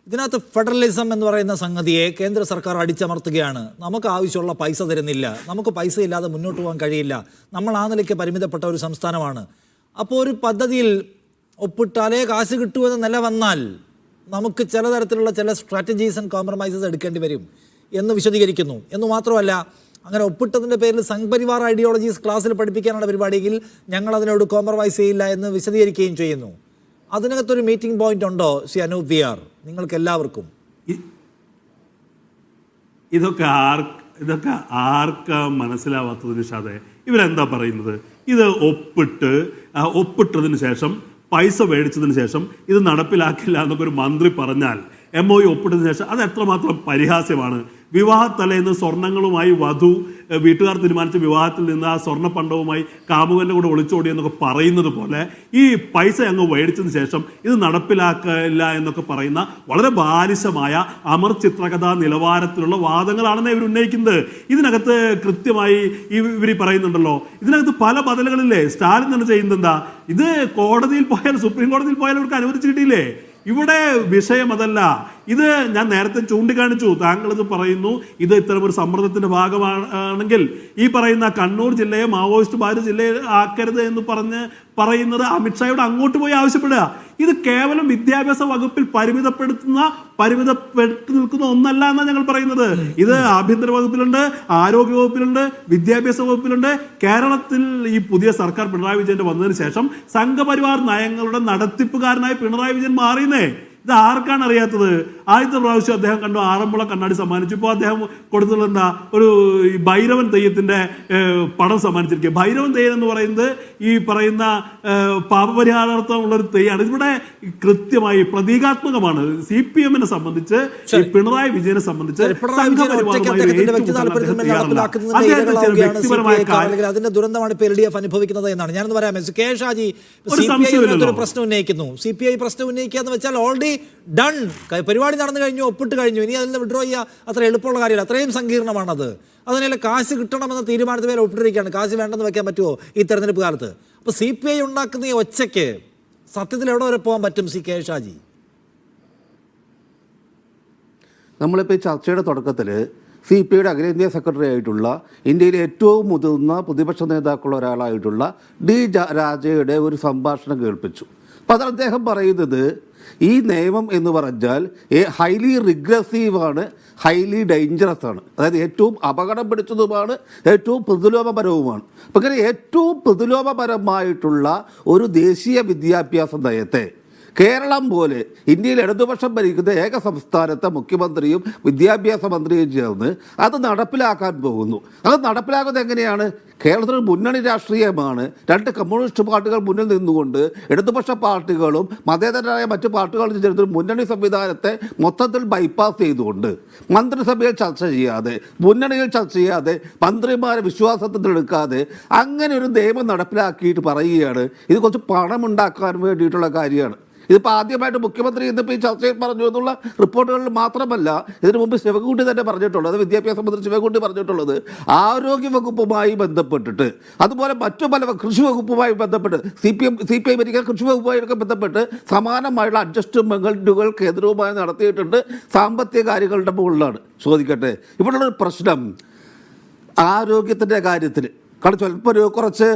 ഇതിനകത്ത് ഫെഡറലിസം എന്ന് പറയുന്ന സംഗതിയെ കേന്ദ്ര സർക്കാർ അടിച്ചമർത്തുകയാണ്. നമുക്ക് ആവശ്യമുള്ള പൈസ തരുന്നില്ല, നമുക്ക് പൈസ ഇല്ലാതെ മുന്നോട്ട് പോകാൻ കഴിയില്ല, നമ്മൾ ആ നിലയ്ക്ക് പരിമിതപ്പെട്ട ഒരു സംസ്ഥാനമാണ്. അപ്പോൾ ഒരു പദ്ധതിയിൽ ഒപ്പിട്ടാലേ കാശ് കിട്ടുമെന്ന് നില വന്നാൽ നമുക്ക് ചില തരത്തിലുള്ള ചില സ്ട്രാറ്റജീസ് ആൻഡ് കോംപ്രമൈസസ് എടുക്കേണ്ടി വരും എന്ന് വിശദീകരിക്കുന്നു. എന്ന് മാത്രമല്ല, അങ്ങനെ ഒപ്പിട്ടതിൻ്റെ പേരിൽ സംഘപരിവാർ ഐഡിയോളജീസ് ക്ലാസ്സിൽ പഠിപ്പിക്കാനുള്ള പരിപാടിയെങ്കിൽ ഞങ്ങൾ അതിനോട് കോംപ്രമൈസ് ചെയ്യില്ല എന്ന് വിശദീകരിക്കുകയും ചെയ്യുന്നു. അതിനകത്തൊരു മീറ്റിംഗ് പോയിന്റ് ഉണ്ടോ അനൂപ് VR നിങ്ങൾക്ക് എല്ലാവർക്കും? ഇതൊക്കെ ആർക്കാ മനസ്സിലാവാത്തത് നിഷാദേ? ഇവരെന്താ പറയുന്നത്? ഇത് ഒപ്പിട്ടതിന് ശേഷം പൈസ മേടിച്ചതിന് ശേഷം ഇത് നടപ്പിലാക്കില്ല എന്നൊക്കെ ഒരു മന്ത്രി പറഞ്ഞാൽ, MOU ഒപ്പിട്ടതിന് ശേഷം അത് എത്രമാത്രം പരിഹാസ്യമാണ്. വിവാഹത്തലേന്ന് സ്വർണ്ണങ്ങളുമായി വധു വീട്ടുകാർ തീരുമാനിച്ച വിവാഹത്തിൽ നിന്ന് ആ സ്വർണ്ണ പണ്ടവുമായി കാമുകന്റെ കൂടെ ഒളിച്ചോടി എന്നൊക്കെ പറയുന്നത് പോലെ ഈ പൈസ അങ്ങ് മേടിച്ചതിന് ശേഷം ഇത് നടപ്പിലാക്കില്ല എന്നൊക്കെ പറയുന്ന വളരെ ബാലിശമായ അമർ ചിത്രകഥാ നിലവാരത്തിലുള്ള വാദങ്ങളാണെന്ന് ഇവർ ഉന്നയിക്കുന്നത്. ഇതിനകത്ത് കൃത്യമായി ഇവർ പറയുന്നുണ്ടല്ലോ, ഇതിനകത്ത് പല ബദലുകളില്ലേ. സ്റ്റാലിൻ തന്നെ ചെയ്യുന്നത് എന്താ? ഇത് കോടതിയിൽ പോയാൽ, സുപ്രീം കോടതിയിൽ പോയാൽ അവർക്ക് അനുവദിച്ചു കിട്ടിയില്ലേ? ഇവിടെ വിഷയം അതല്ല. ഇത് ഞാൻ നേരത്തെ ചൂണ്ടിക്കാണിച്ചു. താങ്കളിത് പറയുന്നു ഇത് ഇത്തരം ഒരു സമ്മർദ്ദത്തിന്റെ ഭാഗമാണെങ്കിൽ ഈ പറയുന്ന കണ്ണൂർ ജില്ലയെ മാവോയിസ്റ്റ് ബാധിത ജില്ലയെ ആക്കരുത് എന്ന് പറയുന്നത് അമിത്ഷായോട് അങ്ങോട്ട് പോയി ആവശ്യപ്പെടുക. ഇത് കേവലം വിദ്യാഭ്യാസ വകുപ്പിൽ പരിമിതപ്പെട്ടു നിൽക്കുന്ന ഒന്നല്ല എന്നാണ് ഞങ്ങൾ പറയുന്നത്. ഇത് ആഭ്യന്തര വകുപ്പിലുണ്ട്, ആരോഗ്യ വകുപ്പിലുണ്ട്, വിദ്യാഭ്യാസ വകുപ്പിലുണ്ട്. കേരളത്തിൽ ഈ പുതിയ സർക്കാർ പിണറായി വിജയന്റെ വന്നതിന് ശേഷം സംഘപരിവാർ നയങ്ങളുടെ നടത്തിപ്പുകാരനായി പിണറായി വിജയൻ മാറിയെന്നേ. ഇത് ആർക്കാണ് അറിയാത്തത്? ആദ്യത്തെ പ്രാവശ്യം അദ്ദേഹം കണ്ടു ആറന്മുള കണ്ണാടി സമ്മാനിച്ചു. ഇപ്പോൾ അദ്ദേഹം കൊടുത്തുള്ള എന്താ, ഒരു ഭൈരവൻ തെയ്യത്തിന്റെ പടം സമ്മാനിച്ചിരിക്കുക. ഭൈരവൻ തെയ്യം എന്ന് പറയുന്നത് ഈ പറയുന്ന പാപപരിഹാരാർത്ഥമുള്ളൊരു തെയ്യാണ്. ഇവിടെ കൃത്യമായി പ്രതീകാത്മകമാണ്. CPM-നെ സംബന്ധിച്ച്, പിണറായി വിജയനെ സംബന്ധിച്ച് അതിന്റെ ദുരന്തമാണ് ഇപ്പോൾ LDF അനുഭവിക്കുന്നത് എന്നാണ് ഞാനൊന്ന് പറയാം. കെ ഷാജി ഒരു പ്രശ്നം ഉന്നയിക്കുന്നു. CPI പ്രശ്നം ഉന്നയിക്കുക എന്ന് വെച്ചാൽ ഓൾറെഡി ഡൺ, പരിപാടി നടന്നു കഴിഞ്ഞു, ഒപ്പിട്ട് കഴിഞ്ഞു, ഇനി അതിൽ നിന്ന് വിഡ്രോ ചെയ്യുക അത്ര എളുപ്പമുള്ള കാര്യമല്ല, അത്രയും സങ്കീർണമാണത്. അതിനെ കാശ് കിട്ടണമെന്ന തീരുമാനത്തിൽ മേലെ ഒപ്പിട്ടിരിക്കുകയാണ്. കാശ് വേണ്ടെന്ന് വെക്കാൻ പറ്റുമോ ഈ തെരഞ്ഞെടുപ്പ് കാലത്ത്? അപ്പോൾ CPI ഉണ്ടാക്കുന്ന ഈ ഒച്ചയ്ക്ക് സത്യത്തിൽ എവിടെ വരെ പോകാൻ പറ്റും? കെ ഷാജി, നമ്മളിപ്പോൾ ഈ ചർച്ചയുടെ തുടക്കത്തിൽ CPIയുടെ അഖിലേന്ത്യാ സെക്രട്ടറി ആയിട്ടുള്ള ഇന്ത്യയിലെ ഏറ്റവും മുതിർന്ന പ്രതിപക്ഷ നേതാക്കളുള്ള ഒരാളായിട്ടുള്ള D. രാജയുടെ ഒരു സംഭാഷണം കേൾപ്പിച്ചു. അപ്പോൾ അത് അദ്ദേഹം പറയുന്നത്, ഈ നിയമം എന്ന് പറഞ്ഞാൽ ഹൈലി റിഗ്രസീവാണ്, ഹൈലി ഡേഞ്ചറസ് ആണ്, അതായത് ഏറ്റവും അപകടം പിടിച്ചതുമാണ്, ഏറ്റവും പ്രതിലോമപരവുമാണ്. അപ്പം ഇങ്ങനെ ഏറ്റവും പ്രതിലോമപരമായിട്ടുള്ള ഒരു ദേശീയ വിദ്യാഭ്യാസ നയത്തെ കേരളം പോലെ ഇന്ത്യയിൽ ഇടതുപക്ഷം ഭരിക്കുന്ന ഏക സംസ്ഥാനത്തെ മുഖ്യമന്ത്രിയും വിദ്യാഭ്യാസ മന്ത്രിയും ചേർന്ന് അത് നടപ്പിലാക്കാൻ പോകുന്നു. അത് നടപ്പിലാക്കുന്നത് എങ്ങനെയാണ്? കേരളത്തിൽ മുന്നണി രാഷ്ട്രീയമാണ്. രണ്ട് കമ്മ്യൂണിസ്റ്റ് പാർട്ടികൾ മുന്നിൽ നിന്നുകൊണ്ട് ഇടതുപക്ഷ പാർട്ടികളും മതേതരരായ മറ്റു പാർട്ടികളും ചേർന്ന് മുന്നണി സംവിധാനത്തെ മൊത്തത്തിൽ ബൈപ്പാസ് ചെയ്തുകൊണ്ട് മന്ത്രിസഭയിൽ ചർച്ച ചെയ്യാതെ, മുന്നണിയിൽ ചർച്ച ചെയ്യാതെ, മന്ത്രിമാരെ വിശ്വാസത്തിലെടുക്കാതെ അങ്ങനെ ഒരു നിയമം നടപ്പിലാക്കിയിട്ട് പറയുകയാണ് ഇത് കുറച്ച് പണം ഉണ്ടാക്കാൻ വേണ്ടിയിട്ടുള്ള കാര്യമാണ്. ഇതിപ്പോൾ ആദ്യമായിട്ട് മുഖ്യമന്ത്രി ഇന്നിപ്പോൾ ഈ ചർച്ചയിൽ പറഞ്ഞു എന്നുള്ള റിപ്പോർട്ടുകളിൽ മാത്രമല്ല, ഇതിനു മുമ്പ് ശിവൻകുട്ടി തന്നെ പറഞ്ഞിട്ടുള്ളത്, അത് വിദ്യാഭ്യാസ മന്ത്രി ശിവൻകുട്ടി പറഞ്ഞിട്ടുള്ളത്, ആരോഗ്യ വകുപ്പുമായി ബന്ധപ്പെട്ടിട്ട്, അതുപോലെ മറ്റു പല കൃഷി വകുപ്പുമായി ബന്ധപ്പെട്ട് CPI ഭരിക്കുന്ന കൃഷി വകുപ്പുമായൊക്കെ ബന്ധപ്പെട്ട് സമാനമായുള്ള അഡ്ജസ്റ്റ്മെന്റുകൾ കേന്ദ്രവുമായി നടത്തിയിട്ടുണ്ട്. സാമ്പത്തിക കാര്യങ്ങളുടെ മുകളിലാണ്. ചോദിക്കട്ടെ, ഇവിടെയുള്ളൊരു പ്രശ്നം ആരോഗ്യത്തിൻ്റെ കാര്യത്തിൽ, കാരണം ചിലപ്പോൾ കുറച്ച്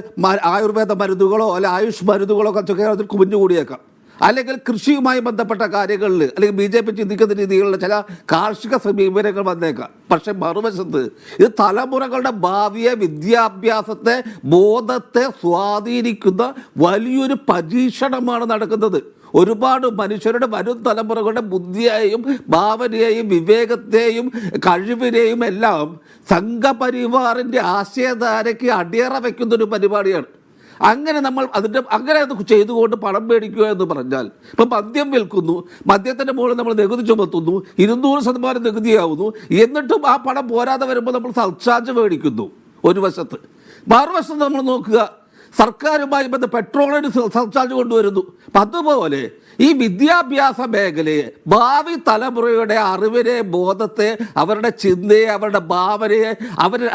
ആയുർവേദ മരുന്നുകളോ അല്ലെ ആയുഷ് മരുന്നുകളോ കുറച്ചൊക്കെ അതിൽ കുമിഞ്ഞുകൂടിയേക്കാം, അല്ലെങ്കിൽ കൃഷിയുമായി ബന്ധപ്പെട്ട കാര്യങ്ങളിൽ അല്ലെങ്കിൽ BJP ചിന്തിക്കുന്ന രീതിയിലുള്ള ചില കാർഷിക സമീപനങ്ങൾ വന്നേക്കാം. പക്ഷെ മറുവശത്ത് ഇത് തലമുറകളുടെ ഭാവിയെ, വിദ്യാഭ്യാസത്തെ, ബോധത്തെ സ്വാധീനിക്കുന്ന വലിയൊരു പരീക്ഷണമാണ് നടക്കുന്നത്. ഒരുപാട് മനുഷ്യരുടെ വരും തലമുറകളുടെ ബുദ്ധിയെയും ഭാവനയെയും വിവേകത്തെയും കഴിവിനെയും എല്ലാം സംഘപരിവാറിൻ്റെ ആശയധാരയ്ക്ക് അടിയറ വയ്ക്കുന്നൊരു പരിപാടിയാണ്. അങ്ങനെ നമ്മൾ അങ്ങനെ അത് ചെയ്തുകൊണ്ട് പണം മേടിക്കുക എന്ന് പറഞ്ഞാൽ, ഇപ്പം മദ്യം വിൽക്കുന്നു, മദ്യത്തിൻ്റെ മുകളിൽ നമ്മൾ നികുതി ചുമത്തുന്നു, 200% നികുതിയാവുന്നു, എന്നിട്ടും ആ പണം പോരാതെ വരുമ്പോൾ നമ്മൾ സർചാർജ് മേടിക്കുന്നു ഒരു വശത്ത്. മറുവശത്ത് നമ്മൾ നോക്കുക, സർക്കാരുമായി ബന്ധ പെട്രോളിന് സർചാർജ് കൊണ്ടുവരുന്നു. അപ്പം അതുപോലെ ഈ വിദ്യാഭ്യാസ മേഖലയെ, ഭാവി തലമുറയുടെ അറിവിനെ, ബോധത്തെ, അവരുടെ ചിന്തയെ, അവരുടെ ഭാവനയെ,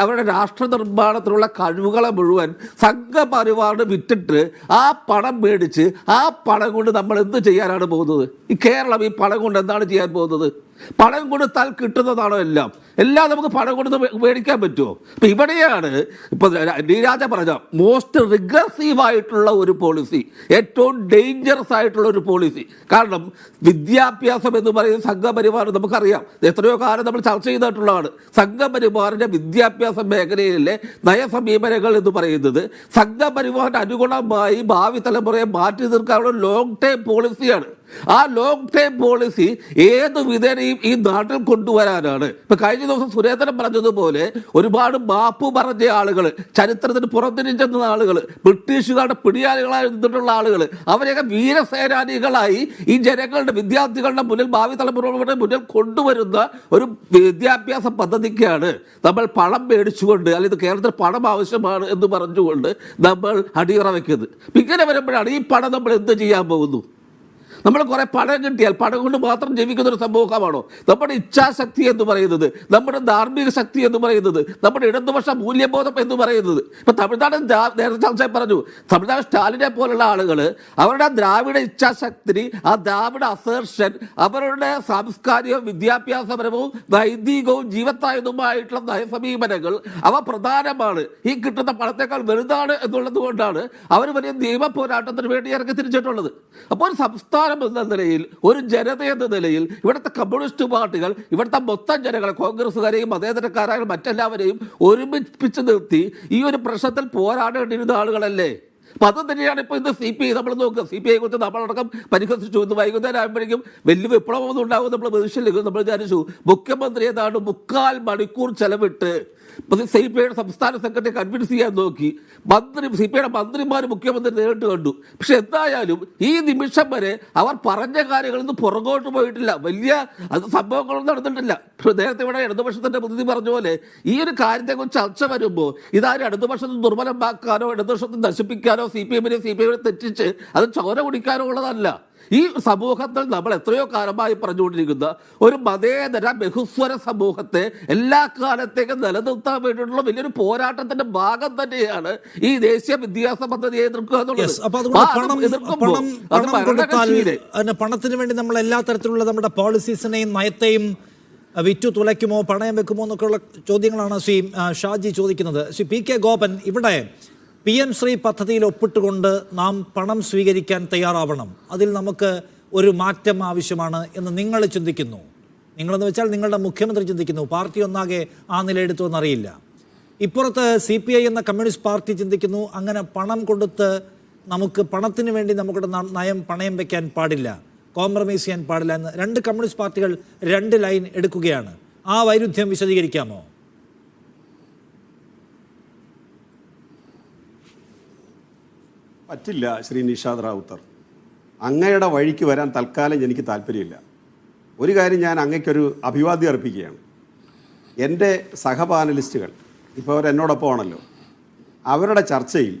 അവരുടെ രാഷ്ട്ര നിർമ്മാണത്തിലുള്ള കഴിവുകളെ മുഴുവൻ സംഘപരിവാറിന് വിറ്റിട്ട് ആ പണം മേടിച്ച് ആ പണം കൊണ്ട് നമ്മൾ എന്ത് ചെയ്യാനാണ് പോകുന്നത്? ഈ കേരളം ഈ പണം കൊണ്ട് എന്താണ് ചെയ്യാൻ പോകുന്നത്? പണം കൊടുത്താൽ കിട്ടുന്നതാണോ എല്ലാം നമുക്ക് പണം കൊടുത്ത് മേടിക്കാൻ പറ്റുമോ? ഇപ്പം ഇവിടെയാണ് ഇപ്പം ഡി രാജ പറഞ്ഞ മോസ്റ്റ് റിഗ്രസീവായിട്ടുള്ള ഒരു പോളിസി, ഏറ്റവും ഡേഞ്ചറസ് ആയിട്ടുള്ള ഒരു പോളിസി. കാരണം വിദ്യാഭ്യാസം എന്ന് പറയുന്നത് സംഘപരിവാർ, നമുക്കറിയാം, എത്രയോ കാലം നമ്മൾ ചർച്ച ചെയ്തിട്ടുള്ളതാണ്. സംഘപരിവാറിൻ്റെ വിദ്യാഭ്യാസ മേഖലയിലെ നയസമീപനങ്ങൾ എന്ന് പറയുന്നത് സംഘപരിവാറിന് അനുഗുണമായി ഭാവി തലമുറയെ മാറ്റി നിർത്താനുള്ള ലോങ് ടൈം പോളിസിയാണ്. ആ ലോങ് ടൈം പോളിസി ഏത് വിധേനയും ഈ നാട്ടിൽ കൊണ്ടുവരാനാണ്. ഇപ്പം കഴിഞ്ഞ ദിവസം സുരേന്ദ്രൻ പറഞ്ഞതുപോലെ ഒരുപാട് മാപ്പ് പറഞ്ഞ ആളുകൾ, ചരിത്രത്തിന് പുറത്തിരിഞ്ഞെന്ന ആളുകൾ, ബ്രിട്ടീഷുകാരുടെ പിടിയാളികളായി നിന്നിട്ടുള്ള ആളുകൾ, അവരെയൊക്കെ വീരസേനാനികളായി ഈ ജനങ്ങളുടെ, വിദ്യാർത്ഥികളുടെ മുന്നിൽ, ഭാവി തലമുറകളുടെ മുന്നിൽ കൊണ്ടുവരുന്ന ഒരു വിദ്യാഭ്യാസ പദ്ധതിക്കാണ് നമ്മൾ പണം മേടിച്ചുകൊണ്ട്, അല്ലെങ്കിൽ കേരളത്തിൽ പണം ആവശ്യമാണ് എന്ന് പറഞ്ഞുകൊണ്ട് നമ്മൾ അടിയറ വയ്ക്കുന്നത്. ഇങ്ങനെ വരുമ്പോഴാണ് ഈ പണം നമ്മൾ എന്ത് ചെയ്യാൻ പോകുന്നു? നമ്മൾ കുറേ പണം കിട്ടിയാൽ പണം കൊണ്ട് മാത്രം ജീവിക്കുന്നൊരു സമൂഹമാണോ? നമ്മുടെ ഇച്ഛാശക്തി എന്ന് പറയുന്നത്, നമ്മുടെ ധാർമ്മിക ശക്തി എന്ന് പറയുന്നത്, നമ്മുടെ ഇടതുപക്ഷ മൂല്യബോധം എന്ന് പറയുന്നത്. ഇപ്പം തമിഴ്നാട് നേരത്തെ ചർച്ച പറഞ്ഞു, തമിഴ്നാട് സ്റ്റാലിനെ പോലുള്ള ആളുകൾ അവരുടെ ദ്രാവിഡ ഇച്ഛാശക്തി, ആ ദ്രാവിഡ അസേർഷൻ, അവരുടെ സാംസ്കാരികവും വിദ്യാഭ്യാസപരവും നൈതികവും ജീവത്തായതുമായിട്ടുള്ള നയസമീപനങ്ങൾ അവ പ്രധാനമാണ്, ഈ കിട്ടുന്ന പണത്തേക്കാൾ വലുതാണ് എന്നുള്ളത് കൊണ്ടാണ് അവർ വലിയ നിയമ പോരാട്ടത്തിന് വേണ്ടി ഇറങ്ങി തിരിച്ചിട്ടുള്ളത്. അപ്പോൾ ഒരു സംസ്ഥാനം എന്ന നിലയിൽ, ഒരു ജനത എന്ന നിലയിൽ, ഇവിടുത്തെ കമ്മ്യൂണിസ്റ്റ് പാർട്ടികൾ ഇവിടുത്തെ മൊത്തം ജനങ്ങളെ, കോൺഗ്രസ്സുകാരെയും മതേതരക്കാരായ മറ്റെല്ലാവരെയും ഒരുമിപ്പിച്ച് നിർത്തി ഈ ഒരു പ്രശ്നത്തിൽ പോരാടേണ്ടിയിരുന്ന ആളുകളല്ലേ? അപ്പം അത് തന്നെയാണ് ഇപ്പോൾ ഇന്ന് CPI നമ്മൾ നോക്കുക. CPI കുറിച്ച് നമ്മളടക്കം പരിഹസിച്ചു. ഇന്ന് വൈകുന്നേരം ആകുമ്പോഴേക്കും വലിയ വിപ്ലവമൊന്നും ഉണ്ടാകും നമ്മൾ പ്രതീക്ഷയിലേക്ക് നമ്മൾ വിചാരിച്ചു. മുഖ്യമന്ത്രി ഏതാണ്ട് 3/4 മണിക്കൂർ ചെലവിട്ട് CPIയുടെ സംസ്ഥാന സെക്രട്ടറി കൺവിൻസ് ചെയ്യാൻ നോക്കി. CPIയുടെ മന്ത്രിമാർ മുഖ്യമന്ത്രി നേരിട്ട് കണ്ടു. പക്ഷെ എന്തായാലും ഈ നിമിഷം വരെ അവർ പറഞ്ഞ കാര്യങ്ങളിൽ നിന്ന് പുറകോട്ട് പോയിട്ടില്ല. വലിയ സംഭവങ്ങളൊന്നും നടന്നിട്ടില്ല. നേരത്തെ ഇവിടെ ഇടതുപക്ഷത്തിൻ്റെ പ്രതിനിധി പറഞ്ഞ പോലെ ഈ ഒരു കാര്യത്തെക്കുറിച്ച് ചർച്ച വരുമ്പോൾ ഇതാരും ഇടതുപക്ഷത്തിന് ദുർബലമാക്കാനോ ഇടതുപക്ഷത്തെ നശിപ്പിക്കാനോ CPIയെ തെറ്റിച്ച് അത് ചോര കുടിക്കാനോ ഉള്ളതല്ല. ഈ സമൂഹത്തിൽ നമ്മൾ എത്രയോ കാലമായി പറഞ്ഞുകൊണ്ടിരിക്കുന്ന ഒരു മതേതര ബഹുസ്വര സമൂഹത്തെ എല്ലാ കാലത്തേക്കും നിലനിർത്താൻ വേണ്ടിയിട്ടുള്ള വലിയൊരു പോരാട്ടത്തിന്റെ ഭാഗം തന്നെയാണ് ഈ ദേശീയ വിദ്യാഭ്യാസ പദ്ധതിയെ എതിർക്കുക എന്നുള്ളത്. പണത്തിന് വേണ്ടി നമ്മൾ എല്ലാ തരത്തിലുള്ള നമ്മുടെ പോളിസീസിനെയും നയത്തെയും വിറ്റു തുലയ്ക്കുമോ പണയം വെക്കുമോ എന്നൊക്കെയുള്ള ചോദ്യങ്ങളാണ് ശ്രീ ഷാജി ചോദിക്കുന്നത്. ശ്രീ PK ഗോപൻ, ഇവിടെ PM ശ്രീ പദ്ധതിയിൽ ഒപ്പിട്ടുകൊണ്ട് നാം പണം സ്വീകരിക്കാൻ തയ്യാറാവണം, അതിൽ നമുക്ക് ഒരു മാറ്റം ആവശ്യമാണ് എന്ന് നിങ്ങൾ ചിന്തിക്കുന്നു. നിങ്ങളെന്ന് വെച്ചാൽ നിങ്ങളുടെ മുഖ്യമന്ത്രി ചിന്തിക്കുന്നു, പാർട്ടി ഒന്നാകെ ആ നിലയെടുത്തു എന്നറിയില്ല. ഇപ്പുറത്ത് CPI എന്ന കമ്മ്യൂണിസ്റ്റ് പാർട്ടി ചിന്തിക്കുന്നു, അങ്ങനെ പണം കൊടുത്ത് നമുക്ക് പണത്തിന് വേണ്ടി നമുക്കിടെ നയം പണയം വയ്ക്കാൻ പാടില്ല, കോംപ്രമൈസ് ചെയ്യാൻ പാടില്ല എന്ന് രണ്ട് കമ്മ്യൂണിസ്റ്റ് പാർട്ടികൾ 2 ലൈൻ എടുക്കുകയാണ്. ആ വൈരുദ്ധ്യം വിശദീകരിക്കാമോ? പറ്റില്ല ശ്രീ നിഷാദ് റാവുത്തർ, അങ്ങയുടെ വഴിക്ക് വരാൻ തൽക്കാലം എനിക്ക് താല്പര്യമില്ല. ഒരു കാര്യം ഞാൻ അങ്ങയ്ക്കൊരു അഭിവാദ്യം അർപ്പിക്കുകയാണ്. എൻ്റെ സഹപാനലിസ്റ്റുകൾ ഇപ്പോൾ അവരെന്നോടൊപ്പം ആണല്ലോ, അവരുടെ ചർച്ചയിൽ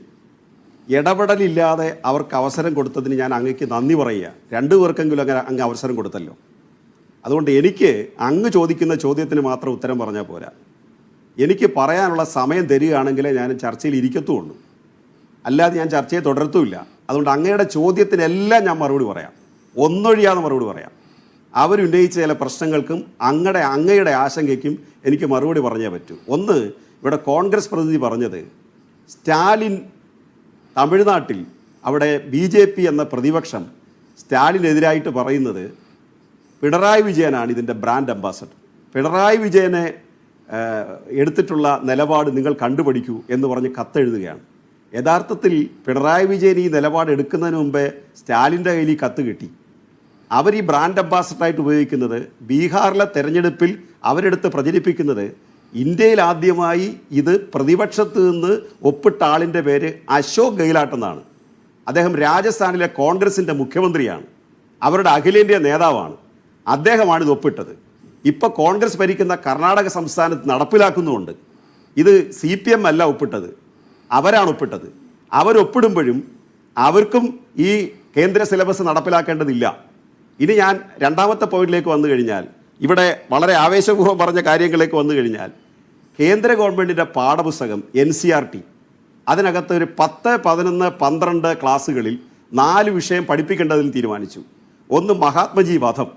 ഇടപെടലില്ലാതെ അവർക്ക് അവസരം കൊടുത്തതിന് ഞാൻ അങ്ങക്ക് നന്ദി പറയുക. രണ്ടു പേർക്കെങ്കിലും അങ്ങനെ അങ്ങ് അവസരം കൊടുത്തല്ലോ. അതുകൊണ്ട് എനിക്ക് അങ്ങ് ചോദിക്കുന്ന ചോദ്യത്തിന് മാത്രം ഉത്തരം പറഞ്ഞാൽ പോരാ. എനിക്ക് പറയാനുള്ള സമയം തരികയാണെങ്കിലേ ഞാൻ ചർച്ചയിൽ ഇരിക്കത്തുള്ളൂ, അല്ലാതെ ഞാൻ ചർച്ചയെ തുടരത്തുമില്ല. അതുകൊണ്ട് അങ്ങയുടെ ചോദ്യത്തിനെല്ലാം ഞാൻ മറുപടി പറയാം, ഒന്നൊഴിയാതെ മറുപടി പറയാം. അവരുന്നയിച്ച ചില പ്രശ്നങ്ങൾക്കും അങ്ങയുടെ ആശങ്കയ്ക്കും എനിക്ക് മറുപടി പറഞ്ഞേ പറ്റൂ. ഒന്ന്, ഇവിടെ കോൺഗ്രസ് പ്രതിനിധി പറഞ്ഞത് സ്റ്റാലിൻ തമിഴ്നാട്ടിൽ അവിടെ BJP എന്ന പ്രതിപക്ഷം സ്റ്റാലിനെതിരായിട്ട് പറയുന്നത് പിണറായി വിജയനാണ് ഇതിൻ്റെ ബ്രാൻഡ് അംബാസഡർ. പിണറായി വിജയനെ എടുത്തിട്ടുള്ള നിലപാട് നിങ്ങൾ കണ്ടുപിടിക്കൂ എന്ന് പറഞ്ഞ് കത്തെഴുതുകയാണ്. യഥാർത്ഥത്തിൽ പിണറായി വിജയൻ ഈ നിലപാട് എടുക്കുന്നതിന് മുമ്പേ സ്റ്റാലിൻ്റെ കയ്യിൽ ഈ കത്ത് കിട്ടി. അവർ ഈ ബ്രാൻഡ് അംബാസഡറായിട്ട് ഉപയോഗിക്കുന്നത് ബീഹാറിലെ തെരഞ്ഞെടുപ്പിൽ അവരെടുത്ത് പ്രചരിപ്പിക്കുന്നത് ഇന്ത്യയിൽ ആദ്യമായി ഇത് പ്രതിപക്ഷത്ത് നിന്ന് ഒപ്പിട്ട ആളിൻ്റെ പേര് അശോക് ഗെഹ്ലോട്ട് എന്നാണ്. അദ്ദേഹം രാജസ്ഥാനിലെ കോൺഗ്രസിൻ്റെ മുഖ്യമന്ത്രിയാണ്, അവരുടെ അഖിലേന്ത്യാ നേതാവാണ്. അദ്ദേഹമാണ് ഇത് ഒപ്പിട്ടത്. ഇപ്പോൾ കോൺഗ്രസ് ഭരിക്കുന്ന കർണാടക സംസ്ഥാനത്ത് നടപ്പിലാക്കുന്നുമുണ്ട്. ഇത് CPM അല്ല ഒപ്പിട്ടത്, അവരാണ് ഒപ്പിട്ടത്. അവരൊപ്പിടുമ്പോഴും അവർക്കും ഈ കേന്ദ്ര സിലബസ് നടപ്പിലാക്കേണ്ടതില്ല. ഇനി ഞാൻ രണ്ടാമത്തെ പോയിന്റിലേക്ക് വന്നു കഴിഞ്ഞാൽ, ഇവിടെ വളരെ ആവേശപൂർവ്വം പറഞ്ഞ കാര്യങ്ങളിലേക്ക് വന്നു കഴിഞ്ഞാൽ, കേന്ദ്ര ഗവൺമെൻറ്റിൻ്റെ പാഠപുസ്തകം NCERT അതിനകത്ത് ഒരു 10, 11, 12 ക്ലാസ്സുകളിൽ 4 വിഷയം പഠിപ്പിക്കേണ്ടതിന് തീരുമാനിച്ചു. ഒന്ന് മഹാത്മജി വധം,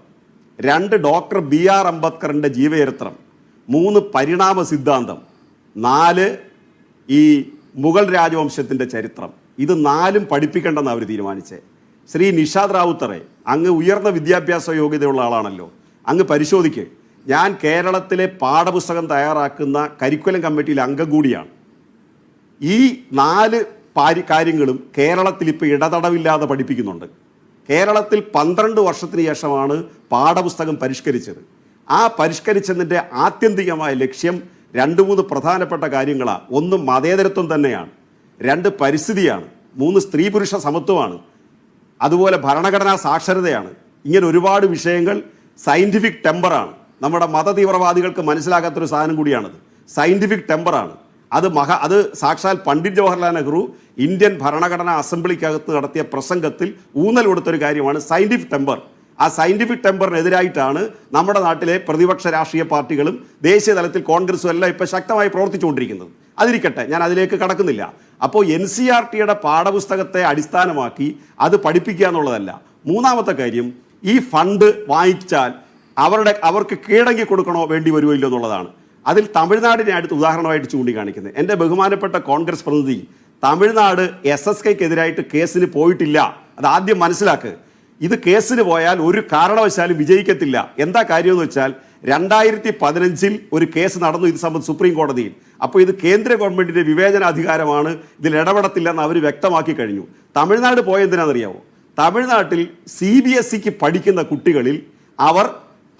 2 ഡോക്ടർ BR അംബേദ്കറിൻ്റെ ജീവചരിത്രം, 3 പരിണാമ സിദ്ധാന്തം, 4 ഈ മുഗൾ രാജവംശത്തിൻ്റെ ചരിത്രം. ഇത് 4ഉം പഠിപ്പിക്കേണ്ടെന്ന് അവർ തീരുമാനിച്ചത്. ശ്രീ നിഷാദ് റാവുത്തറെ, അങ്ങ് ഉയർന്ന വിദ്യാഭ്യാസ യോഗ്യതയുള്ള ആളാണല്ലോ, അങ്ങ് പരിശോധിക്ക്. ഞാൻ കേരളത്തിലെ പാഠപുസ്തകം തയ്യാറാക്കുന്ന കരിക്കുലം കമ്മിറ്റിയിലെ അംഗം കൂടിയാണ്. ഈ 4 കാര്യങ്ങളും കേരളത്തിൽ ഇപ്പോൾ ഇടതടവില്ലാതെ പഠിപ്പിക്കുന്നുണ്ട്. കേരളത്തിൽ 12 വർഷത്തിന് ശേഷമാണ് പാഠപുസ്തകം പരിഷ്കരിച്ചത്. ആ പരിഷ്കരിച്ചതിൻ്റെ ആത്യന്തികമായ ലക്ഷ്യം 2-3 പ്രധാനപ്പെട്ട കാര്യങ്ങളാണ്. ഒന്ന് മതേതരത്വം തന്നെയാണ്, 2 പരിസ്ഥിതിയാണ്, 3 സ്ത്രീ പുരുഷ സമത്വമാണ്, അതുപോലെ ഭരണഘടനാ സാക്ഷരതയാണ്. ഇങ്ങനെ ഒരുപാട് വിഷയങ്ങൾ. സയൻറ്റിഫിക് ടെമ്പറാണ്. നമ്മുടെ മതതീവ്രവാദികൾക്ക് മനസ്സിലാകാത്തൊരു സാധനം കൂടിയാണത്. സയൻറ്റിഫിക് ടെമ്പറാണ്. അത് സാക്ഷാൽ പണ്ഡിറ്റ് ജവഹർലാൽ നെഹ്റു ഇന്ത്യൻ ഭരണഘടനാ അസംബ്ലിക്കകത്ത് നടത്തിയ പ്രസംഗത്തിൽ ഊന്നൽ കൊടുത്തൊരു കാര്യമാണ് സയൻറ്റിഫിക് ടെമ്പർ. ആ സയൻറ്റിഫിക് ടെമ്പറിനെതിരായിട്ടാണ് നമ്മുടെ നാട്ടിലെ പ്രതിപക്ഷ രാഷ്ട്രീയ പാർട്ടികളും ദേശീയ തലത്തിൽ കോൺഗ്രസും എല്ലാം ഇപ്പോൾ ശക്തമായി പ്രവർത്തിച്ചുകൊണ്ടിരിക്കുന്നത്. അതിരിക്കട്ടെ, ഞാൻ അതിലേക്ക് കടക്കുന്നില്ല. അപ്പോൾ NCERTയുടെ പാഠപുസ്തകത്തെ അടിസ്ഥാനമാക്കി അത് പഠിപ്പിക്കുക എന്നുള്ളതല്ല. മൂന്നാമത്തെ കാര്യം, ഈ ഫണ്ട് വാങ്ങിച്ചാൽ അവർക്ക് കീഴടങ്ങി കൊടുക്കണോ വേണ്ടി വരുമോ ഇല്ലോ എന്നുള്ളതാണ്. അതിൽ തമിഴ്നാടിനെ അടുത്ത് ഉദാഹരണമായിട്ട് ചൂണ്ടിക്കാണിക്കുന്നത്. എൻ്റെ ബഹുമാനപ്പെട്ട കോൺഗ്രസ് പ്രതിനിധി തമിഴ്നാട് SSKക്കെതിരായിട്ട് കേസിന് പോയിട്ടില്ല. അത് ആദ്യം മനസ്സിലാക്കുക. ഇത് കേസിന് പോയാൽ ഒരു കാരണവശാലും വിജയിക്കത്തില്ല. എന്താ കാര്യമെന്ന് വെച്ചാൽ 2015 ഒരു കേസ് നടന്നു ഇത് സംബന്ധിച്ച് സുപ്രീം കോടതിയിൽ. അപ്പോൾ ഇത് കേന്ദ്ര ഗവൺമെൻറ്റിൻ്റെ വിവേചനാധികാരമാണ്, ഇതിൽ ഇടപെടത്തില്ലെന്ന് അവർ വ്യക്തമാക്കി കഴിഞ്ഞു. തമിഴ്നാട് പോയെന്തിനാണെന്നറിയാമോ? തമിഴ്നാട്ടിൽ CBSEക്ക് പഠിക്കുന്ന കുട്ടികളിൽ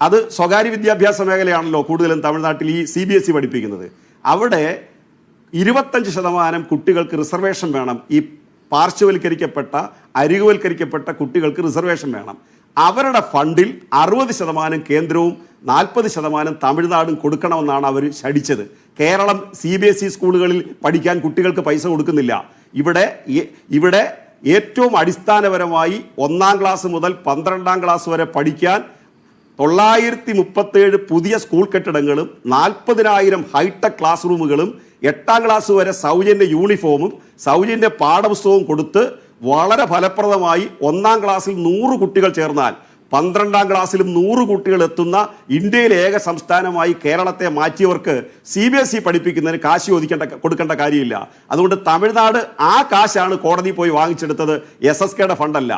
അത് സ്വകാര്യ വിദ്യാഭ്യാസ മേഖലയാണല്ലോ കൂടുതലും തമിഴ്നാട്ടിൽ ഈ CBSE പഠിപ്പിക്കുന്നത്. അവിടെ 25% കുട്ടികൾക്ക് റിസർവേഷൻ വേണം. ഈ പാർശ്വവൽക്കരിക്കപ്പെട്ട അരികുവൽക്കരിക്കപ്പെട്ട കുട്ടികൾക്ക് റിസർവേഷൻ വേണം. അവരുടെ ഫണ്ടിൽ 60% കേന്ദ്രവും 40% തമിഴ്നാടും കൊടുക്കണമെന്നാണ് അവർ ശഠിച്ചത്. കേരളം CBSE സ്കൂളുകളിൽ പഠിക്കാൻ കുട്ടികൾക്ക് പൈസ കൊടുക്കുന്നില്ല. ഇവിടെ ഏറ്റവും അടിസ്ഥാനപരമായി 1ാം ക്ലാസ് മുതൽ 12ാം ക്ലാസ് വരെ പഠിക്കാൻ 937 പുതിയ സ്കൂൾ കെട്ടിടങ്ങളും 40,000 ഹൈടെക് ക്ലാസ് റൂമുകളും 8ാം ക്ലാസ് വരെ സൗജന്യ യൂണിഫോമും സൗജന്യ പാഠപുസ്തകവും കൊടുത്ത് വളരെ ഫലപ്രദമായി 1ാം ക്ലാസ്സിൽ 100 കുട്ടികൾ ചേർന്നാൽ 12ാം ക്ലാസ്സിലും 100 കുട്ടികൾ എത്തുന്ന ഇന്ത്യയിലെ ഏക സംസ്ഥാനമായി കേരളത്തെ മാറ്റിയവർക്ക് CBSE പഠിപ്പിക്കുന്നതിന് കാശ് കൊടുക്കേണ്ട കാര്യമില്ല. അതുകൊണ്ട് തമിഴ്നാട് ആ കാശാണ് കോടതി പോയി വാങ്ങിച്ചെടുത്തത്, SSKയുടെ ഫണ്ടല്ല.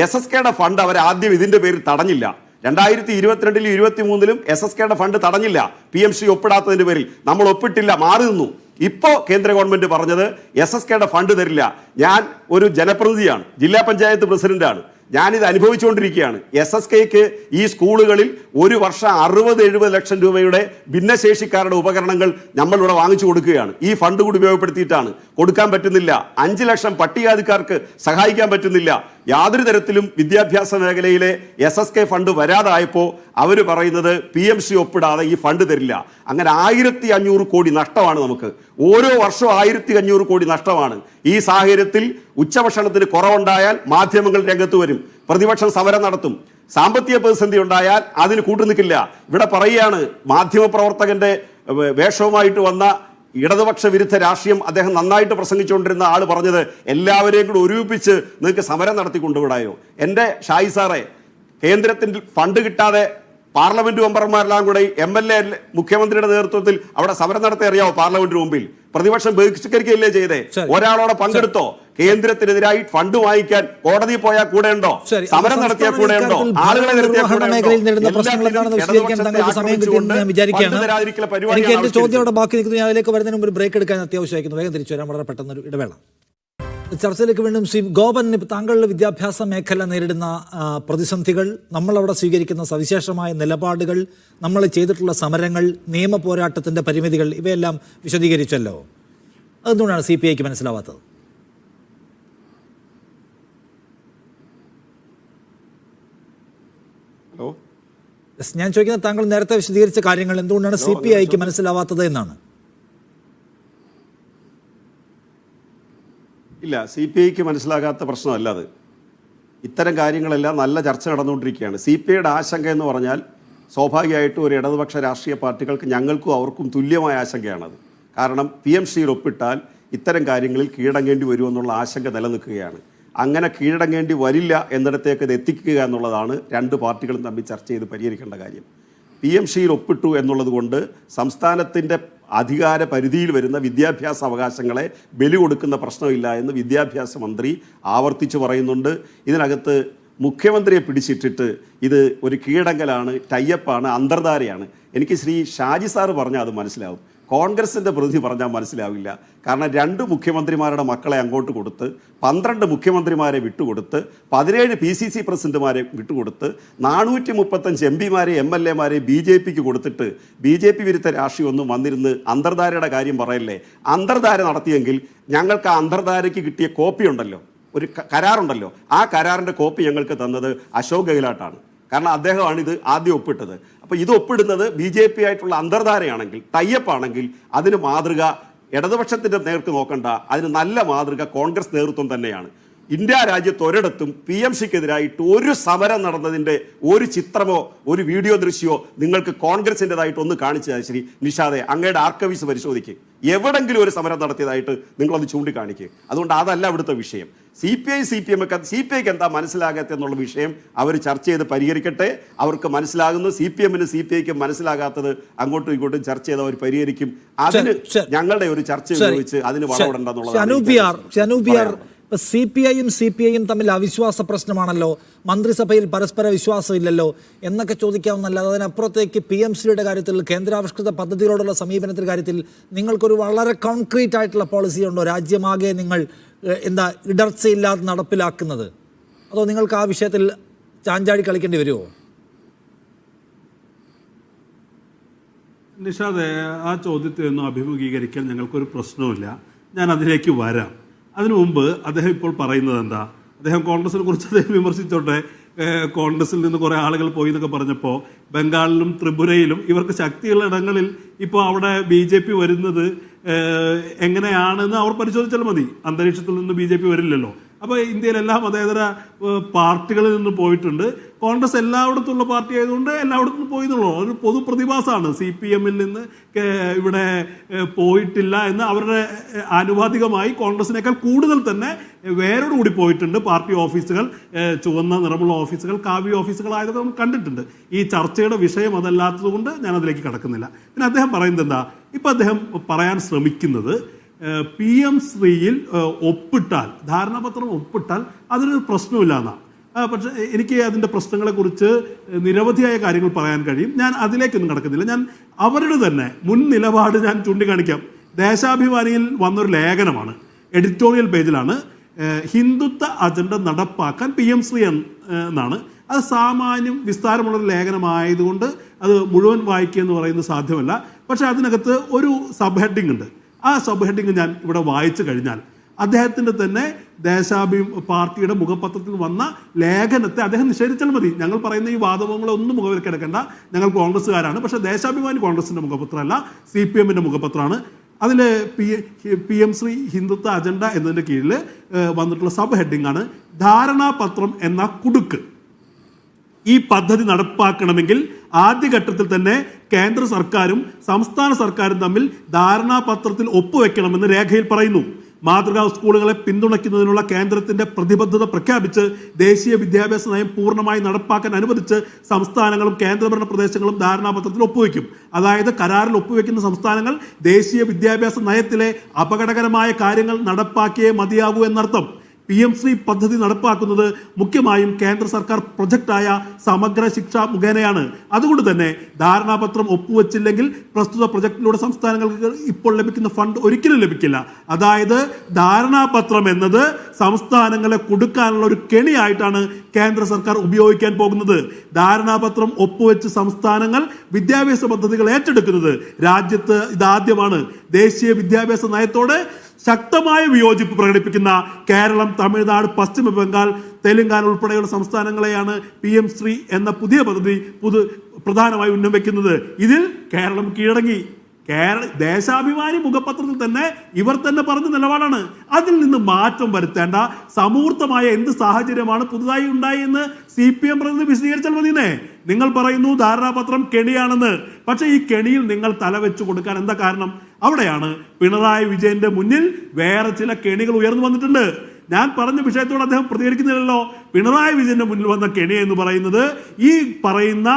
SSKയുടെ ഫണ്ട് അവർ ആദ്യം ഇതിൻ്റെ പേരിൽ തടഞ്ഞില്ല. 2022-ലും 2023-ലും SSKയുടെ ഫണ്ട് തടഞ്ഞില്ല. PMC ഒപ്പിടാത്തതിൻ്റെ പേരിൽ നമ്മൾ ഒപ്പിട്ടില്ല, മാറി നിന്നു. ഇപ്പോൾ കേന്ദ്ര ഗവൺമെൻറ് പറഞ്ഞത് SSKയുടെ ഫണ്ട് തരില്ല. ഞാൻ ഒരു ജനപ്രതിനിധിയാണ്, ജില്ലാ പഞ്ചായത്ത് പ്രസിഡന്റാണ്, ഞാനിത് അനുഭവിച്ചുകൊണ്ടിരിക്കുകയാണ്. SSKക്ക് ഈ സ്കൂളുകളിൽ ഒരു വർഷം 60-70 ലക്ഷം രൂപയുടെ ഭിന്നശേഷിക്കാരുടെ ഉപകരണങ്ങൾ നമ്മളിവിടെ വാങ്ങിച്ചു കൊടുക്കുകയാണ്. ഈ ഫണ്ട് കൂടി ഉപയോഗപ്പെടുത്തിയിട്ടാണ്. കൊടുക്കാൻ പറ്റുന്നില്ല. 5 ലക്ഷം പട്ടികജാതിക്കാർക്ക് സഹായിക്കാൻ പറ്റുന്നില്ല. യാതൊരു തരത്തിലും വിദ്യാഭ്യാസ മേഖലയിലെ SSK ഫണ്ട് വരാതായപ്പോൾ അവർ പറയുന്നത് PMC ഒപ്പിടാതെ ഈ ഫണ്ട് തരില്ല. അങ്ങനെ 1500 കോടി നഷ്ടമാണ് നമുക്ക്. ഓരോ വർഷവും 1500 കോടി നഷ്ടമാണ്. ഈ സാഹചര്യത്തിൽ ഉച്ചഭക്ഷണത്തിന് കുറവുണ്ടായാൽ മാധ്യമങ്ങൾ രംഗത്ത് വരും, പ്രതിപക്ഷം സമരം നടത്തും. സാമ്പത്തിക പ്രതിസന്ധി ഉണ്ടായാൽ അതിന് കൂട്ടുനിൽക്കില്ല. ഇവിടെ പറയുകയാണ്, മാധ്യമപ്രവർത്തകന്റെ വേഷവുമായിട്ട് വന്ന ഇടതുപക്ഷ വിരുദ്ധ രാഷ്ട്രീയം അദ്ദേഹം നന്നായിട്ട് പ്രസംഗിച്ചുകൊണ്ടിരുന്ന ആൾ പറഞ്ഞത് എല്ലാവരെയും കൂടി ഒരുമിപ്പിച്ച് നിങ്ങൾക്ക് സമരം നടത്തി കൊണ്ടുവിടായോ. എൻ്റെ ഷായി സാറേ, കേന്ദ്രത്തിൽ ഫണ്ട് കിട്ടാതെ പാർലമെന്റ് മെമ്പർമാരെല്ലാം കൂടെ MLA മുഖ്യമന്ത്രിയുടെ നേതൃത്വത്തിൽ അവിടെ സമരം നടത്തി അറിയാവോ? പാർലമെന്റിന് മുമ്പിൽ പ്രതിപക്ഷം ബഹിഷ്കരിക്കുകയല്ലേ ചെയ്തേ? ഒരാളോടെ പങ്കെടുത്തോ? കേന്ദ്രത്തിനെതിരായി ഫണ്ട് വാങ്ങിക്കാൻ കോടതി പോയാൽ കൂടെ ഉണ്ടോ? സമരം നടത്തിയ കൂടെ ഉണ്ടോ? ആളുകളെ എനിക്ക് എന്റെ ചോദ്യം അവിടെ ബാക്കി നിൽക്കുന്നു. ഞാൻ അതിലേക്ക് വരുന്നതിന് മുമ്പ് ബ്രേക്ക് എടുക്കാൻ അത്യാവശ്യമായിരുന്നു. വേഗം തിരിച്ചു വരാൻ വളരെ പെട്ടെന്നൊരു ഇടവേള. ചർച്ചയിലേക്ക് വീണ്ടും ശ്രീ ഗോപൻ, താങ്കളുടെ വിദ്യാഭ്യാസ മേഖല നേരിടുന്ന പ്രതിസന്ധികൾ, നമ്മളവിടെ സ്വീകരിക്കുന്ന സവിശേഷമായ നിലപാടുകൾ, നമ്മൾ ചെയ്തിട്ടുള്ള സമരങ്ങൾ, നിയമ പോരാട്ടത്തിൻ്റെ പരിമിതികൾ, ഇവയെല്ലാം വിശദീകരിച്ചല്ലോ. അതെന്തുകൊണ്ടാണ് CPIക്ക് മനസ്സിലാവാത്തത്? ഞാൻ ചോദിക്കുന്നത് താങ്കൾ നേരത്തെ വിശദീകരിച്ച കാര്യങ്ങൾ എന്തുകൊണ്ടാണ് CPIക്ക് മനസ്സിലാവാത്തത് എന്നാണ്. ഇല്ല, CPIക്ക് മനസ്സിലാകാത്ത പ്രശ്നമല്ല അത്. ഇത്തരം കാര്യങ്ങളെല്ലാം നല്ല ചർച്ച നടന്നുകൊണ്ടിരിക്കുകയാണ്. CPIയുടെ ആശങ്ക എന്ന് പറഞ്ഞാൽ സ്വാഭാവികമായിട്ടും ഒരു ഇടതുപക്ഷ രാഷ്ട്രീയ പാർട്ടികൾക്ക് ഞങ്ങൾക്കും അവർക്കും തുല്യമായ ആശങ്കയാണത്. കാരണം PMCയിൽ ഒപ്പിട്ടാൽ ഇത്തരം കാര്യങ്ങളിൽ കീഴടങ്ങേണ്ടി വരുമെന്നുള്ള ആശങ്ക നിലനിൽക്കുകയാണ്. അങ്ങനെ കീഴടങ്ങേണ്ടി വരില്ല എന്നിടത്തേക്ക് ഇത് എത്തിക്കുക എന്നുള്ളതാണ് രണ്ട് പാർട്ടികളും തമ്മിൽ ചർച്ച ചെയ്ത് പരിഹരിക്കേണ്ട കാര്യം. PMCയിൽ ഒപ്പിട്ടു എന്നുള്ളത് കൊണ്ട് സംസ്ഥാനത്തിൻ്റെ അധികാര പരിധിയിൽ വരുന്ന വിദ്യാഭ്യാസ അവകാശങ്ങളെ ബലി കൊടുക്കുന്ന പ്രശ്നമില്ല എന്ന് വിദ്യാഭ്യാസ മന്ത്രി ആവർത്തിച്ച് പറയുന്നുണ്ട്. ഇതിനകത്ത് മുഖ്യമന്ത്രിയെ പിടിച്ചിട്ടിട്ട് ഇത് ഒരു കീഴടങ്കലാണ്, ടൈപ്പാണ്, അന്തർധാരയാണ്. എനിക്ക് ശ്രീ ഷാജി സാറ് പറഞ്ഞാൽ അത് മനസ്സിലാവും, കോൺഗ്രസിൻ്റെ പ്രതിനിധി പറഞ്ഞാൽ മനസ്സിലാവില്ല. കാരണം 2 മുഖ്യമന്ത്രിമാരുടെ മക്കളെ അങ്ങോട്ട് കൊടുത്ത്, 12 മുഖ്യമന്ത്രിമാരെ വിട്ടുകൊടുത്ത്, 17 PCC പ്രസിഡന്റുമാരെ വിട്ടുകൊടുത്ത്, 435 MPമാരെ MLAമാരെ BJPക്ക് കൊടുത്തിട്ട് BJP വിരുദ്ധ രാഷ്ട്രീയം ഒന്നും വന്നിരുന്ന് അന്തർധാരയുടെ കാര്യം പറയല്ലേ. അന്തർധാര നടത്തിയെങ്കിൽ ഞങ്ങൾക്ക് ആ അന്തർധാരയ്ക്ക് കിട്ടിയ കോപ്പി ഉണ്ടല്ലോ, ഒരു കരാറുണ്ടല്ലോ, ആ കരാറിൻ്റെ കോപ്പി ഞങ്ങൾക്ക് തന്നത് അശോക് ഗെഹ്ലോട്ടാണ്. കാരണം അദ്ദേഹമാണ് ഇത് ആദ്യം ഒപ്പിട്ടത്. അപ്പോൾ ഇത് ഒപ്പിടുന്നത് BJP ആയിട്ടുള്ള അന്തർധാരയാണെങ്കിൽ, ടൈപ്പാണെങ്കിൽ അതിന് മാതൃക ഇടതുപക്ഷത്തിൻ്റെ നേർക്ക് നോക്കണ്ട, അതിന് നല്ല മാതൃക കോൺഗ്രസ് നേതൃത്വം തന്നെയാണ്. ഇന്ത്യ രാജ്യത്ത് ഒരിടത്തും PMCക്കെതിരായിട്ട് ഒരു സമരം നടന്നതിൻ്റെ ഒരു ചിത്രമോ ഒരു വീഡിയോ ദൃശ്യമോ നിങ്ങൾക്ക് കോൺഗ്രസിൻ്റെതായിട്ട് ഒന്ന് കാണിച്ചത് ശ്രീ നിഷാദെ, അങ്ങയുടെ ആർക്കൈവ്സ് പരിശോധിക്കുക, എവിടെങ്കിലും ഒരു സമരം നടത്തിയതായിട്ട് നിങ്ങളത് ചൂണ്ടിക്കാണിക്കുക. അതുകൊണ്ട് അതല്ല ഇവിടുത്തെ വിഷയം. CPIക്ക് എന്താ മനസ്സിലാകാത്തെന്നുള്ള വിഷയം അവർ ചർച്ച ചെയ്ത് പരിഹരിക്കട്ടെ. അവർക്ക് മനസ്സിലാകുന്നു, CPMനും CPIക്കും മനസ്സിലാകാത്തത് അങ്ങോട്ടും ഇങ്ങോട്ടും ചർച്ച ചെയ്ത് അവർ പരിഹരിക്കും. അതിന് ഞങ്ങളുടെ ഒരു ചർച്ച ഉപയോഗിച്ച് അതിന് വളവിടണ്ടെന്നുള്ളത്. CPIയും CPIയും തമ്മിൽ അവിശ്വാസ പ്രശ്നമാണല്ലോ, മന്ത്രിസഭയിൽ പരസ്പര വിശ്വാസമില്ലല്ലോ എന്നൊക്കെ ചോദിക്കാവുന്നല്ലാതെ അതിനപ്പുറത്തേക്ക് PMCയുടെ കാര്യത്തിൽ, കേന്ദ്രാവിഷ്കൃത പദ്ധതികളോടുള്ള സമീപനത്തിൻ്റെ കാര്യത്തിൽ നിങ്ങൾക്കൊരു വളരെ കോൺക്രീറ്റ് ആയിട്ടുള്ള പോളിസി ഉണ്ടോ? രാജ്യമാകെ നിങ്ങൾ ഇടർച്ചയില്ലാതെ നടപ്പിലാക്കുന്നത്, അതോ നിങ്ങൾക്ക് ആ വിഷയത്തിൽ ചാഞ്ചാടി കളിക്കേണ്ടി വരുമോ? നിഷാദെ, ആ ചോദ്യത്തെ ഒന്നും അഭിമുഖീകരിക്കാൻ ഞങ്ങൾക്കൊരു പ്രശ്നവുമില്ല. ഞാൻ അതിലേക്ക് വരാം. അതിനു മുമ്പ് അദ്ദേഹം ഇപ്പോൾ പറയുന്നത് എന്താ, അദ്ദേഹം കോൺഗ്രസിനെ കുറിച്ച് അദ്ദേഹം വിമർശിച്ചോട്ടെ. കോൺഗ്രസിൽ നിന്ന് കുറേ ആളുകൾ പോയി എന്നൊക്കെ പറഞ്ഞപ്പോൾ ബംഗാളിലും ത്രിപുരയിലും ഇവർക്ക് ശക്തിയുള്ള ഇടങ്ങളിൽ ഇപ്പോൾ അവിടെ BJP വരുന്നത് എങ്ങനെയാണെന്ന് അവർ പരിശോധിച്ചാൽ മതി. അന്തരീക്ഷത്തിൽ നിന്ന് BJP വരില്ലല്ലോ. അപ്പോൾ ഇന്ത്യയിലെല്ലാം മതേതര പാർട്ടികളിൽ നിന്ന് പോയിട്ടുണ്ട്. കോൺഗ്രസ് എല്ലായിടത്തുള്ള പാർട്ടി ആയതുകൊണ്ട് എല്ലായിടത്തും പോയി എന്നുള്ളൂ ഒരു പൊതു പ്രതിഭാസമാണ്. CPMൽ നിന്ന് ഇവിടെ പോയിട്ടില്ല എന്ന് അവരുടെ ആനുപാതികമായി കോൺഗ്രസിനേക്കാൾ കൂടുതൽ തന്നെ വേരോടുകൂടി പോയിട്ടുണ്ട്. പാർട്ടി ഓഫീസുകൾ, ചുവന്ന നിറമുള്ള ഓഫീസുകൾ, കാവ്യ ഓഫീസുകളായതൊക്കെ നമ്മൾ കണ്ടിട്ടുണ്ട്. ഈ ചർച്ചയുടെ വിഷയം അതല്ലാത്തത് കൊണ്ട് ഞാൻ അതിലേക്ക് കടക്കുന്നില്ല. പിന്നെ അദ്ദേഹം പറയുന്നത് എന്താ, ഇപ്പം അദ്ദേഹം പറയാൻ ശ്രമിക്കുന്നത് PMCയിൽ ഒപ്പിട്ടാൽ, ധാരണാപത്രം ഒപ്പിട്ടാൽ അതിനൊരു പ്രശ്നമില്ല എന്നാണ്. പക്ഷേ എനിക്ക് അതിൻ്റെ പ്രശ്നങ്ങളെക്കുറിച്ച് നിരവധിയായ കാര്യങ്ങൾ പറയാൻ കഴിയും. ഞാൻ അതിലേക്കൊന്നും കടക്കുന്നില്ല. ഞാൻ അവരുടെ തന്നെ മുൻ നിലപാട് ഞാൻ ചൂണ്ടിക്കാണിക്കാം. ദേശാഭിമാനിയിൽ വന്നൊരു ലേഖനമാണ്, എഡിറ്റോറിയൽ പേജിലാണ്, ഹിന്ദുത്വ അജണ്ട നടപ്പാക്കാൻ PMC എന്നാണ്. അത് സാമാന്യം വിസ്താരമുള്ളൊരു ലേഖനമായതുകൊണ്ട് അത് മുഴുവൻ വായിക്കുക എന്ന് പറയുന്നത് സാധ്യമല്ല. പക്ഷേ അതിനകത്ത് ഒരു സബ് ഹെഡിങ് ഉണ്ട്. ആ സബ് ഹെഡിങ് ഞാൻ ഇവിടെ വായിച്ചു കഴിഞ്ഞാൽ അദ്ദേഹത്തിൻ്റെ തന്നെ പാർട്ടിയുടെ മുഖപത്രത്തിൽ വന്ന ലേഖനത്തെ അദ്ദേഹം നിഷേധിച്ചാൽ മതി. ഞങ്ങൾ പറയുന്ന ഈ വാദങ്ങളെ ഒന്നും മുഖവിലക്കെടുക്കേണ്ട, ഞങ്ങൾ കോൺഗ്രസ്സുകാരാണ്. പക്ഷേ ദേശാഭിമാനി കോൺഗ്രസിൻ്റെ മുഖപത്രമല്ല, CPM-ന്റെ മുഖപത്രമാണ്. അതിൽ PM ശ്രീ ഹിന്ദുത്വ അജണ്ട എന്നതിൻ്റെ കീഴിൽ വന്നിട്ടുള്ള സബ് ഹെഡിങ് ആണ് ധാരണാപത്രം എന്ന കുടുക്ക്. ഈ പദ്ധതി നടപ്പാക്കണമെങ്കിൽ ആദ്യഘട്ടത്തിൽ തന്നെ കേന്ദ്ര സർക്കാരും സംസ്ഥാന സർക്കാരും തമ്മിൽ ധാരണാപത്രത്തിൽ ഒപ്പുവെക്കണമെന്ന് രേഖയിൽ പറയുന്നു. മാതൃകാ സ്കൂളുകളെ പിന്തുണയ്ക്കുന്നതിനുള്ള കേന്ദ്രത്തിന്റെ പ്രതിബദ്ധത പ്രഖ്യാപിച്ച് ദേശീയ വിദ്യാഭ്യാസ നയം പൂർണ്ണമായി നടപ്പാക്കാൻ അനുവദിച്ച് സംസ്ഥാനങ്ങളും കേന്ദ്രഭരണ പ്രദേശങ്ങളും ധാരണാപത്രത്തിൽ ഒപ്പുവെക്കും. അതായത് കരാറിൽ ഒപ്പുവെക്കുന്ന സംസ്ഥാനങ്ങൾ ദേശീയ വിദ്യാഭ്യാസ നയത്തിലെ അപകടകരമായ കാര്യങ്ങൾ നടപ്പാക്കിയേ മതിയാകൂ എന്നർത്ഥം. PM ശ്രീ പദ്ധതി നടപ്പാക്കുന്നത് മുഖ്യമായും കേന്ദ്ര സർക്കാർ പ്രൊജക്റ്റായ സമഗ്ര ശിക്ഷ മുഖേനയാണ്. അതുകൊണ്ട് തന്നെ ധാരണാപത്രം ഒപ്പുവെച്ചില്ലെങ്കിൽ പ്രസ്തുത പ്രൊജക്ടിലൂടെ സംസ്ഥാനങ്ങൾക്ക് ഇപ്പോൾ ലഭിക്കുന്ന ഫണ്ട് ഒരിക്കലും ലഭിക്കില്ല. അതായത് ധാരണാപത്രം എന്നത് സംസ്ഥാനങ്ങളെ കൊടുക്കാനുള്ള ഒരു കെണിയായിട്ടാണ് കേന്ദ്ര സർക്കാർ ഉപയോഗിക്കാൻ പോകുന്നത്. ധാരണാപത്രം ഒപ്പുവെച്ച് സംസ്ഥാനങ്ങൾ വിദ്യാഭ്യാസ പദ്ധതികൾ ഏറ്റെടുക്കുന്നത് രാജ്യത്ത് ഇതാദ്യമാണ്. ദേശീയ വിദ്യാഭ്യാസ നയത്തോട് ശക്തമായ വിയോജിപ്പ് പ്രകടിപ്പിക്കുന്ന കേരളം, തമിഴ്നാട്, പശ്ചിമ ബംഗാൾ, തെലങ്കാന ഉൾപ്പെടെയുള്ള സംസ്ഥാനങ്ങളെയാണ് PM ശ്രീ എന്ന പുതിയ പദ്ധതി പ്രധാനമായി ഉന്നം വയ്ക്കുന്നത്. ഇതിൽ കേരളം കീഴടങ്ങി. ദേശാഭിമാനി മുഖപത്രത്തിൽ തന്നെ ഇവർ തന്നെ പറഞ്ഞ നിലപാടാണ്. അതിൽ നിന്ന് മാറ്റം വരുത്തേണ്ട സമൂർത്തമായ എന്ത് സാഹചര്യമാണ് പുതുതായി ഉണ്ടായി എന്ന് CPM പ്രതിനിധി വിശദീകരിച്ചാൽ മതിയെന്നേ. നിങ്ങൾ പറയുന്നു ധാരണാപത്രം കെണിയാണെന്ന്. പക്ഷേ ഈ കെണിയിൽ നിങ്ങൾ തലവെച്ചു കൊടുക്കാൻ എന്താ കാരണം? അവിടെയാണ് പിണറായി വിജയന്റെ മുന്നിൽ വേറെ ചില കെണികൾ ഉയർന്നു വന്നിട്ടുണ്ട്. ഞാൻ പറഞ്ഞ വിഷയത്തോട് അദ്ദേഹം പ്രതികരിക്കുന്നില്ലല്ലോ. പിണറായി വിജയന്റെ മുന്നിൽ വന്ന കെണി എന്ന് പറയുന്നത് ഈ പറയുന്ന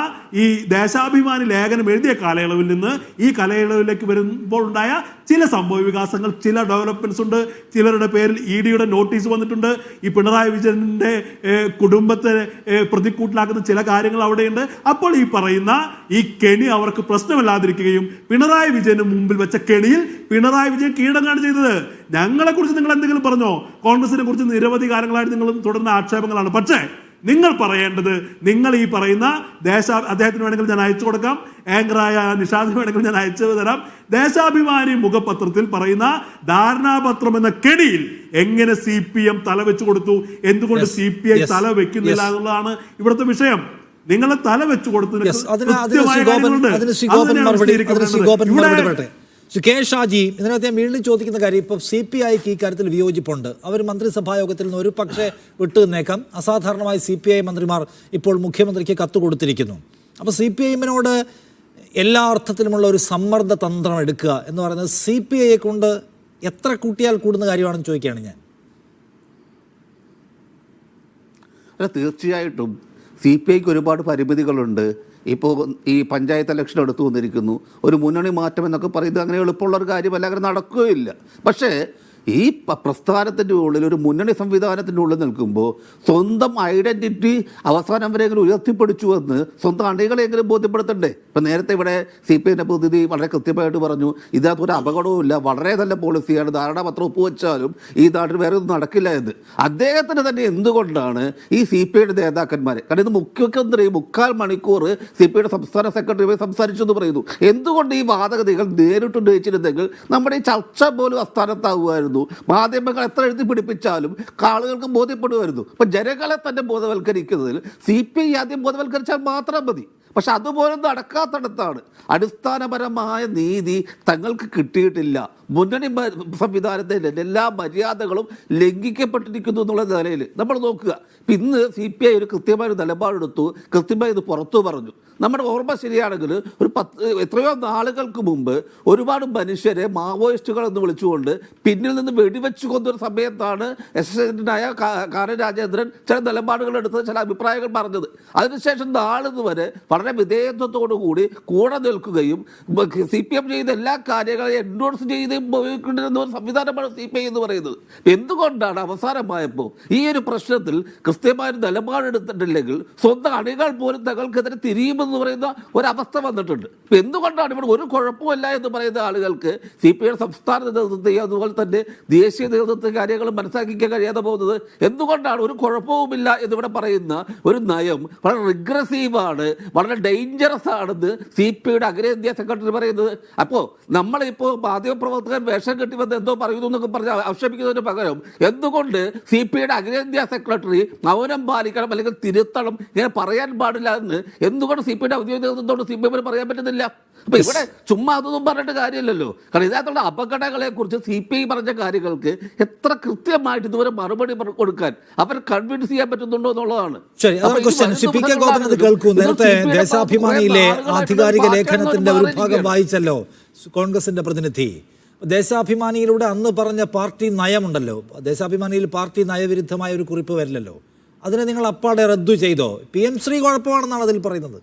ഈ ദേശാഭിമാനി ലേഖനം എഴുതിയ കാലയളവിൽ നിന്ന് ഈ കാലയളവിലേക്ക് വരുമ്പോൾ ഉണ്ടായ ചില സംഭവ വികാസങ്ങൾ, ചില ഡെവലപ്മെന്റ്സ് ഉണ്ട്. ചിലരുടെ പേരിൽ EDയുടെ നോട്ടീസ് വന്നിട്ടുണ്ട്. ഈ പിണറായി വിജയന്റെ കുടുംബത്തെ പ്രതിക്കൂട്ടിലാക്കുന്ന ചില കാര്യങ്ങൾ അവിടെയുണ്ട്. അപ്പോൾ ഈ പറയുന്ന ഈ കെണി അവർക്ക് പ്രശ്നമല്ലാതിരിക്കുകയും പിണറായി വിജയന് മുമ്പിൽ വെച്ച കെണിയിൽ പിണറായി വിജയൻ കീഴടങ്ങാണ് ചെയ്തത്. ഞങ്ങളെക്കുറിച്ച് നിങ്ങൾ എന്തെങ്കിലും പറഞ്ഞോ? കോൺഗ്രസിനെ കുറിച്ച് നിരവധി കാലങ്ങളായിട്ട് നിങ്ങൾ തുടർന്ന ആക്ഷേപങ്ങളാണ്. പക്ഷേ നിങ്ങൾ പറയേണ്ടത്, നിങ്ങൾ ഈ പറയുന്ന അദ്ദേഹത്തിന് വേണമെങ്കിൽ ഞാൻ അയച്ചു കൊടുക്കാം, ആങ്കറായ നിഷാദിന് വേണമെങ്കിൽ ഞാൻ അയച്ചു തരാം. ദേശാഭിമാനി മുഖപത്രത്തിൽ പറയുന്ന ധാരണാപത്രം എന്ന കെണിയിൽ എങ്ങനെ CPM തലവെച്ചു കൊടുത്തു, എന്തുകൊണ്ട് CPI തല വെക്കുന്നില്ല എന്നുള്ളതാണ് ഇവിടുത്തെ വിഷയം. നിങ്ങളെ തല വെച്ചു കൊടുത്തതിന് K. ഷാജി, ഇതിനകത്ത് ഞാൻ വീണ്ടും ചോദിക്കുന്ന കാര്യം, ഇപ്പോൾ CPIക്ക് ഈ കാര്യത്തിൽ വിയോജിപ്പുണ്ട്. അവർ മന്ത്രിസഭാ യോഗത്തിൽ നിന്ന് ഒരു പക്ഷേ വിട്ടുനിന്നേക്കാം. അസാധാരണമായി CPI മന്ത്രിമാർ ഇപ്പോൾ മുഖ്യമന്ത്രിക്ക് കത്ത് കൊടുത്തിരിക്കുന്നു. അപ്പോൾ CPIനോട് എല്ലാ അർത്ഥത്തിലുമുള്ള ഒരു സമ്മർദ്ദ തന്ത്രം എടുക്കുക എന്ന് പറയുന്നത് CPIയെ കൊണ്ട് എത്ര കൂട്ടിയാൽ കൂടുന്ന കാര്യമാണെന്ന് ചോദിക്കുകയാണ് ഞാൻ. അല്ല, തീർച്ചയായിട്ടും CPIക്ക് ഒരുപാട് പരിമിതികളുണ്ട്. ഇപ്പോൾ ഈ പഞ്ചായത്ത് ഇലക്ഷൻ എടുത്തു വന്നിരിക്കുന്നു. ഒരു മുന്നണി മാറ്റം എന്നൊക്കെ പറയുന്നത് അങ്ങനെ എളുപ്പമുള്ള ഒരു കാര്യമല്ല, അങ്ങനെ നടക്കുകയില്ല. പക്ഷേ ഈ പ്രസ്ഥാനത്തിൻ്റെ ഉള്ളിൽ, ഒരു മുന്നണി സംവിധാനത്തിൻ്റെ ഉള്ളിൽ നിൽക്കുമ്പോൾ സ്വന്തം ഐഡൻറ്റിറ്റി അവസാനം വരെയെങ്കിലും ഉയർത്തിപ്പിടിച്ചുവെന്ന് സ്വന്തം അണികളെങ്കിലും ബോധ്യപ്പെടുത്തണ്ടേ? ഇപ്പം നേരത്തെ ഇവിടെ CPIൻ്റെ പ്രതിനിധി വളരെ കൃത്യമായിട്ട് പറഞ്ഞു, ഇതിനകത്ത് ഒരു അപകടവുമില്ല, വളരെ നല്ല പോളിസിയാണ്, ധാരണാപത്രം ഒപ്പുവെച്ചാലും ഈ നാട്ടിൽ വേറെ ഒന്നും നടക്കില്ല എന്ന്. അദ്ദേഹത്തിന് തന്നെ എന്തുകൊണ്ടാണ് ഈ CPIയുടെ നേതാക്കന്മാരെ, കാരണം ഇത് മുഖ്യമന്ത്രി 3/4 മണിക്കൂർ CPIയുടെ സംസ്ഥാന സെക്രട്ടറിയുമായി സംസാരിച്ചു എന്ന് പറയുന്നു, എന്തുകൊണ്ട് ഈ വാദഗതികൾ നേരിട്ട് ഉന്നയിച്ചിരുന്നെങ്കിൽ നമ്മുടെ ഈ ചർച്ച പോലും അസ്ഥാനത്താകുമായിരുന്നു. മാധ്യമങ്ങൾ എത്ര എഴുതി പിടിപ്പിച്ചാലും ആളുകൾക്ക് ബോധ്യപ്പെടുമായിരുന്നു. അപ്പം ജനങ്ങളെ തന്നെ ബോധവൽക്കരിക്കുന്നതിൽ CPI ആദ്യം ബോധവൽക്കരിച്ചാൽ മാത്രം മതി. പക്ഷെ അതുപോലെ നടക്കാത്തടത്താണ് അടിസ്ഥാനപരമായ നീതി തങ്ങൾക്ക് കിട്ടിയിട്ടില്ല. മുന്നണി സംവിധാനത്തിൻ്റെ എല്ലാ മര്യാദകളും ലംഘിക്കപ്പെട്ടിരിക്കുന്നു എന്നുള്ള നിലയിൽ നമ്മൾ നോക്കുക. ഇന്ന് CPI ഒരു കൃത്യമായ നിലപാടെടുത്തു, കൃത്യമായി ഇത് പുറത്തു പറഞ്ഞു. നമ്മുടെ ഓർമ്മ ശരിയാണെങ്കിൽ എത്രയോ നാളുകൾക്ക് മുമ്പ് ഒരുപാട് മനുഷ്യരെ മാവോയിസ്റ്റുകൾ എന്ന് വിളിച്ചുകൊണ്ട് പിന്നിൽ നിന്ന് വെടിവെച്ചു കൊന്നൊരു സമയത്താണ് അസിസ്റ്റന്റായ കാനം രാജേന്ദ്രൻ ചില നിലപാടുകൾ എടുത്തത്, ചില അഭിപ്രായങ്ങൾ പറഞ്ഞത്. അതിനുശേഷം നാളിന്ന് വരെ വളരെ വിധേയത്വത്തോടു കൂടി കൂടെ നിൽക്കുകയും CPM ചെയ്ത എല്ലാ കാര്യങ്ങളെയും എൻഡോഴ്സ് ചെയ്ത് ഉപയോഗിക്കേണ്ടിരുന്ന ഒരു സംവിധാനമാണ് CPI എന്ന് പറയുന്നത്. എന്തുകൊണ്ടാണ് അവസാനമായപ്പോൾ ഈ ഒരു പ്രശ്നത്തിൽ കൃത്യമായ നിലപാടെടുത്തിട്ടില്ലെങ്കിൽ സ്വന്തം അണികൾ പോലും തങ്ങൾക്കെതിരെ തിരിയുമെന്ന് പറയുന്ന ഒരവസ്ഥ വന്നിട്ടുണ്ട്. എന്തുകൊണ്ടാണ് ഇവിടെ ഒരു കുഴപ്പമില്ല എന്ന് പറയുന്ന ആളുകൾക്ക് CPIയുടെ സംസ്ഥാന നേതൃത്വത്തെ അതുപോലെ തന്നെ ദേശീയ നേതൃത്വത്തെ കാര്യങ്ങൾ മനസ്സിലാക്കിക്കാൻ കഴിയാതെ പോകുന്നത്? എന്തുകൊണ്ടാണ് ഒരു കുഴപ്പവുമില്ല എന്നിവിടെ പറയുന്ന ഒരു നയം വളരെ റിഗ്രസീവാണ്, വളരെ വളരെ ഡേഞ്ചറസ് ആണെന്ന് CPI അഖിലേന്ത്യാ സെക്രട്ടറി പറയുന്നത്. അപ്പോൾ നമ്മളിപ്പോൾ മാധ്യമപ്രവർത്തകൻ വേഷം കെട്ടി വന്ന് എന്തോ പറയുന്നു എന്നൊക്കെ പറഞ്ഞ് ആക്ഷേപിക്കുന്നതിന് പകരം എന്തുകൊണ്ട് CPI അഖിലേന്ത്യാ സെക്രട്ടറി മൗനം പാലിക്കണം അല്ലെങ്കിൽ തിരുത്തണം, ഇങ്ങനെ പറയാൻ പാടില്ല എന്ന് എന്തുകൊണ്ട് CPI ഔദ്യോഗിക നേതൃത്വത്തോട് CPI പറയാൻ പറ്റുന്നില്ല? അപ്പൊ ഇവിടെ ചുമ്മാ അതൊന്നും പറഞ്ഞിട്ട് കാര്യമില്ലല്ലോ. കാരണം ഇതിനകത്തുള്ള അപകടങ്ങളെ കുറിച്ച് CPI പറഞ്ഞ കാര്യങ്ങൾക്ക് എത്ര കൃത്യമായിട്ട് ഇതുവരെ മറുപടി കൊടുക്കാൻ അവർ കൺവിൻസ് ചെയ്യാൻ പറ്റുന്നുണ്ടോ എന്നുള്ളതാണ്. ശരി, അതാണ് ക്വസ്റ്റ്യൻ. PK ഗോപൻ അത് കേൾക്കൂ. നേരത്തെ ദേശാഭിമാനിയിലെ ആധികാരിക ലേഖനത്തിന്റെ ഒരു ഭാഗം വായിച്ചല്ലോ കോൺഗ്രസിന്റെ പ്രതിനിധി. ദേശാഭിമാനിയിലൂടെ അന്ന് പറഞ്ഞ പാർട്ടി നയമുണ്ടല്ലോ, ദേശാഭിമാനിയിൽ പാർട്ടി നയവിരുദ്ധമായ ഒരു കുറിപ്പ് വരില്ലല്ലോ, അതിനെ നിങ്ങൾ അപ്പാടെ റദ്ദു ചെയ്തോ? PM ശ്രീ കുഴപ്പമാണെന്നാണ് അതിൽ പറയുന്നത്.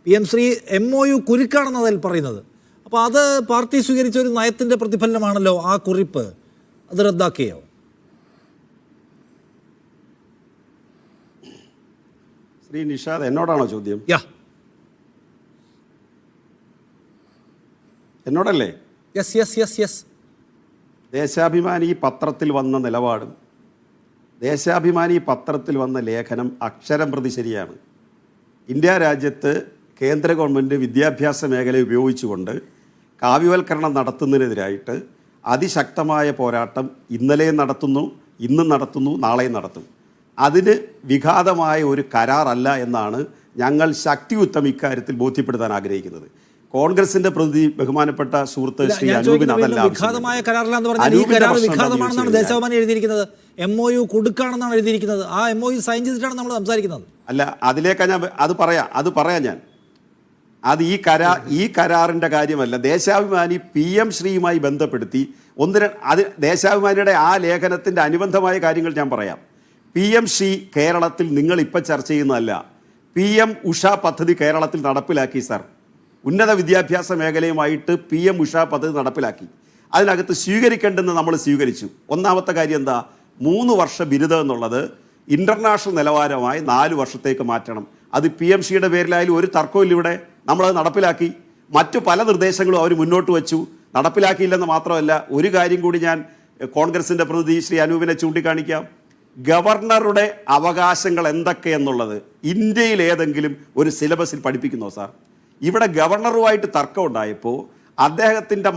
PM ശ്രീ MOU കുരുക്കാണെന്ന് അതിൽ പറയുന്നത്. അപ്പോൾ അത് പാർട്ടി സ്വീകരിച്ച ഒരു നയത്തിന്റെ പ്രതിഫലനമാണല്ലോ ആ കുറിപ്പ്. അത് റദ്ദാക്കിയോ? ശ്രീ നിഷാദ്, എന്നോടാണോ ചോദ്യം? എന്നോടല്ലേ? യെസ്. ദേശാഭിമാനി പത്രത്തിൽ വന്ന നിലപാടും ദേശാഭിമാനി പത്രത്തിൽ വന്ന ലേഖനം അക്ഷരം പ്രതി ശരിയാണ്. ഇന്ത്യ രാജ്യത്ത് കേന്ദ്ര ഗവൺമെൻറ് വിദ്യാഭ്യാസ മേഖല ഉപയോഗിച്ചുകൊണ്ട് കാവ്യവൽക്കരണം നടത്തുന്നതിനെതിരായിട്ട് അതിശക്തമായ പോരാട്ടം ഇന്നലെയും നടത്തുന്നു, ഇന്നും നടത്തുന്നു, നാളെയും നടത്തും. അതിന് വിഘാതമായ ഒരു കരാറല്ല എന്നാണ് ഞങ്ങൾ ശക്തിയുക്തം ഇക്കാര്യത്തിൽ ബോധ്യപ്പെടുത്താൻ ആഗ്രഹിക്കുന്നത്. കോൺഗ്രസിന്റെ പ്രതി ബഹുമാനപ്പെട്ട സുഹൃത്ത് ശ്രീ അനൂപിന് അതല്ല വിഘാതമായ കരാറിലാന്ന് പറഞ്ഞാൽ ഈ കരാർ വിഘാതമാണെന്നാണ് ദേശാഭിമാനി എഴുതിയിരിക്കുന്നത്. MOU കൊടുക്കാണെന്നാണ് എഴുതിയിരിക്കുന്നത്. ആ MOU സൈൻ ചെയ്തിട്ടാണ് നമ്മൾ സംസാരിക്കുന്നത്. അല്ല, അതിലേക്ക് ഞാൻ അത് പറയാം ഞാൻ. അത് ഈ കരാറിന്റെ കാര്യമല്ല. ദേശാഭിമാനി PM ശ്രീയുമായി ബന്ധപ്പെടുത്തി അത് ദേശാഭിമാനിയുടെ ആ ലേഖനത്തിന്റെ അനുബന്ധമായ കാര്യങ്ങൾ ഞാൻ പറയാം. PM ശ്രീ കേരളത്തിൽ നിങ്ങൾ ഇപ്പം ചർച്ച ചെയ്യുന്നതല്ല, PM ഉഷ പദ്ധതി കേരളത്തിൽ നടപ്പിലാക്കി സാർ. ഉന്നത വിദ്യാഭ്യാസ മേഖലയുമായിട്ട് PM ഉഷ പദ്ധതി നടപ്പിലാക്കി. അതിനകത്ത് സ്വീകരിക്കേണ്ടെന്ന് നമ്മൾ സ്വീകരിച്ചു. ഒന്നാമത്തെ കാര്യം എന്താ? 3 വർഷ ബിരുദം എന്നുള്ളത് ഇൻ്റർനാഷണൽ നിലവാരമായി 4 വർഷത്തേക്ക് മാറ്റണം. അത് PM ശ്രീയുടെ പേരിലായാലും ഒരു തർക്കമില്ല. ഇവിടെ നമ്മളത് നടപ്പിലാക്കി. മറ്റു പല നിർദ്ദേശങ്ങളും അവർ മുന്നോട്ട് വെച്ചു, നടപ്പിലാക്കിയില്ലെന്ന് മാത്രമല്ല, ഒരു കാര്യം കൂടി ഞാൻ കോൺഗ്രസിൻ്റെ പ്രതിനിധി ശ്രീ അനൂപിനെ ചൂണ്ടിക്കാണിക്കാം. ഗവർണറുടെ അവകാശങ്ങൾ എന്തൊക്കെയെന്നുള്ളത് ഇന്ത്യയിൽ ഏതെങ്കിലും ഒരു സിലബസിൽ പഠിപ്പിക്കുന്നോ സാർ? ഇവിടെ ഗവർണറുമായിട്ട് തർക്കം ഉണ്ടായപ്പോൾ അദ്ദേഹത്തിൻ്റെ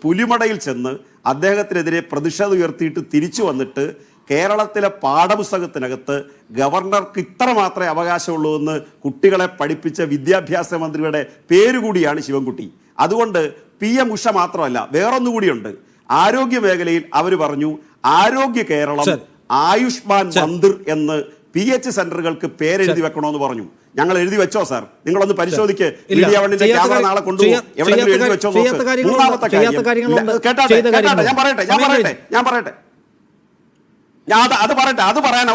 പുലിമടയിൽ ചെന്ന് അദ്ദേഹത്തിനെതിരെ പ്രതിഷേധം ഉയർത്തിയിട്ട് തിരിച്ചു വന്നിട്ട് കേരളത്തിലെ പാഠപുസ്തകത്തിനകത്ത് ഗവർണർക്ക് ഇത്ര മാത്രമേ അവകാശമുള്ളൂ എന്ന് കുട്ടികളെ പഠിപ്പിച്ച വിദ്യാഭ്യാസ മന്ത്രിയുടെ പേരുകൂടിയാണ് ശിവൻകുട്ടി. അതുകൊണ്ട് PM ഉഷ മാത്രമല്ല, വേറൊന്നുകൂടിയുണ്ട്. ആരോഗ്യ മേഖലയിൽ അവർ പറഞ്ഞു ആരോഗ്യ കേരളം, ആയുഷ്മാൻ മന്ദിർ എന്ന് PH സെന്ററുകൾക്ക് പേരെഴുതി വെക്കണമെന്ന് പറഞ്ഞു. ഞങ്ങൾ എഴുതി വെച്ചോ സാർ? നിങ്ങളൊന്ന് പരിശോധിക്ക്. മീഡിയ വണ്ണിന്റെ ക്യാമറ നാളെ കൊണ്ടുപോകും, എവിടെയെങ്കിലും എഴുതി വെച്ചോ നോക്ക്. മൂന്നാമത്തെ കാര്യം ഞാൻ പറയട്ടെ. അത് പറയാൻ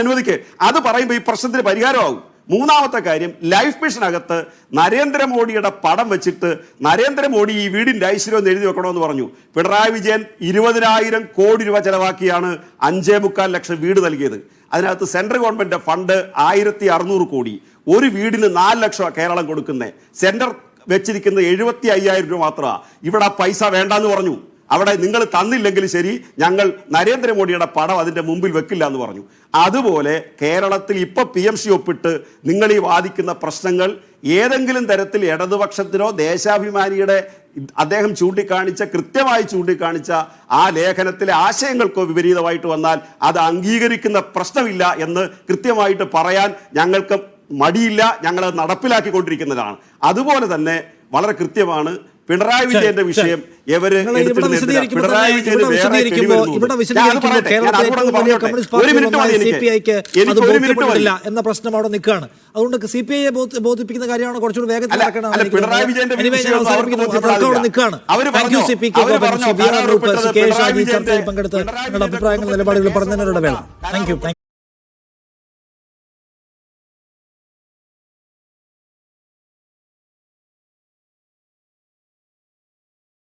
അനുവദിക്ക്. അത് പറയുമ്പോൾ ഈ പ്രശ്നത്തിന് പരിഹാരമാകും. മൂന്നാമത്തെ കാര്യം, ലൈഫ് മിഷനകത്ത് നരേന്ദ്രമോദിയുടെ പടം വെച്ചിട്ട് നരേന്ദ്രമോദി ഈ വീടിൻ്റെ ഐശ്വര്യം എന്ന് എഴുതി വെക്കണമെന്ന് പറഞ്ഞു. പിണറായി വിജയൻ 20,000 കോടി രൂപ ചെലവാക്കിയാണ് 5.25 ലക്ഷം വീട് നൽകിയത്. അതിനകത്ത് സെൻട്രൽ ഗവൺമെന്റ് ഫണ്ട് 1,600 കോടി. ഒരു വീടിന് 4 ലക്ഷം കേരളം കൊടുക്കുന്നത്. സെന്റർ വെച്ചിരിക്കുന്നത് 75,000 രൂപ മാത്രമാണ്. ഇവിടെ പൈസ വേണ്ടെന്ന് പറഞ്ഞു. അവിടെ നിങ്ങൾ തന്നില്ലെങ്കിൽ ശരി, ഞങ്ങൾ നരേന്ദ്രമോദിയുടെ പടം അതിൻ്റെ മുമ്പിൽ വെക്കില്ല എന്ന് പറഞ്ഞു. അതുപോലെ കേരളത്തിൽ ഇപ്പോൾ PM ശ്രീ ഒപ്പിട്ട് നിങ്ങൾ ഈ വാദിക്കുന്ന പ്രശ്നങ്ങൾ ഏതെങ്കിലും തരത്തിൽ ഇടതുപക്ഷത്തിനോ ദേശാഭിമാനിയുടെ അദ്ദേഹം കൃത്യമായി ചൂണ്ടിക്കാണിച്ച ആ ലേഖനത്തിലെ ആശയങ്ങൾക്കോ വിപരീതമായിട്ട് വന്നാൽ അത് അംഗീകരിക്കുന്ന പ്രശ്നമില്ല എന്ന് കൃത്യമായിട്ട് പറയാൻ ഞങ്ങൾക്ക് മടിയില്ല. ഞങ്ങളത് നടപ്പിലാക്കിക്കൊണ്ടിരിക്കുന്നതാണ്. അതുപോലെ തന്നെ വളരെ കൃത്യമാണ് പിണറായി വിജയന്റെ വിഷയം. എന്ന പ്രശ്നം അവിടെ നിൽക്കുകയാണ്. അതുകൊണ്ട് CPI ബോധിപ്പിക്കുന്ന കാര്യമാണ് കുറച്ചുകൂടി വേഗത്തിൽ ചർച്ചയിൽ പങ്കെടുത്ത് നിങ്ങളുടെ അഭിപ്രായങ്ങൾ നിലപാടുകൾ പറഞ്ഞതിനുള്ള വേള. Thank you.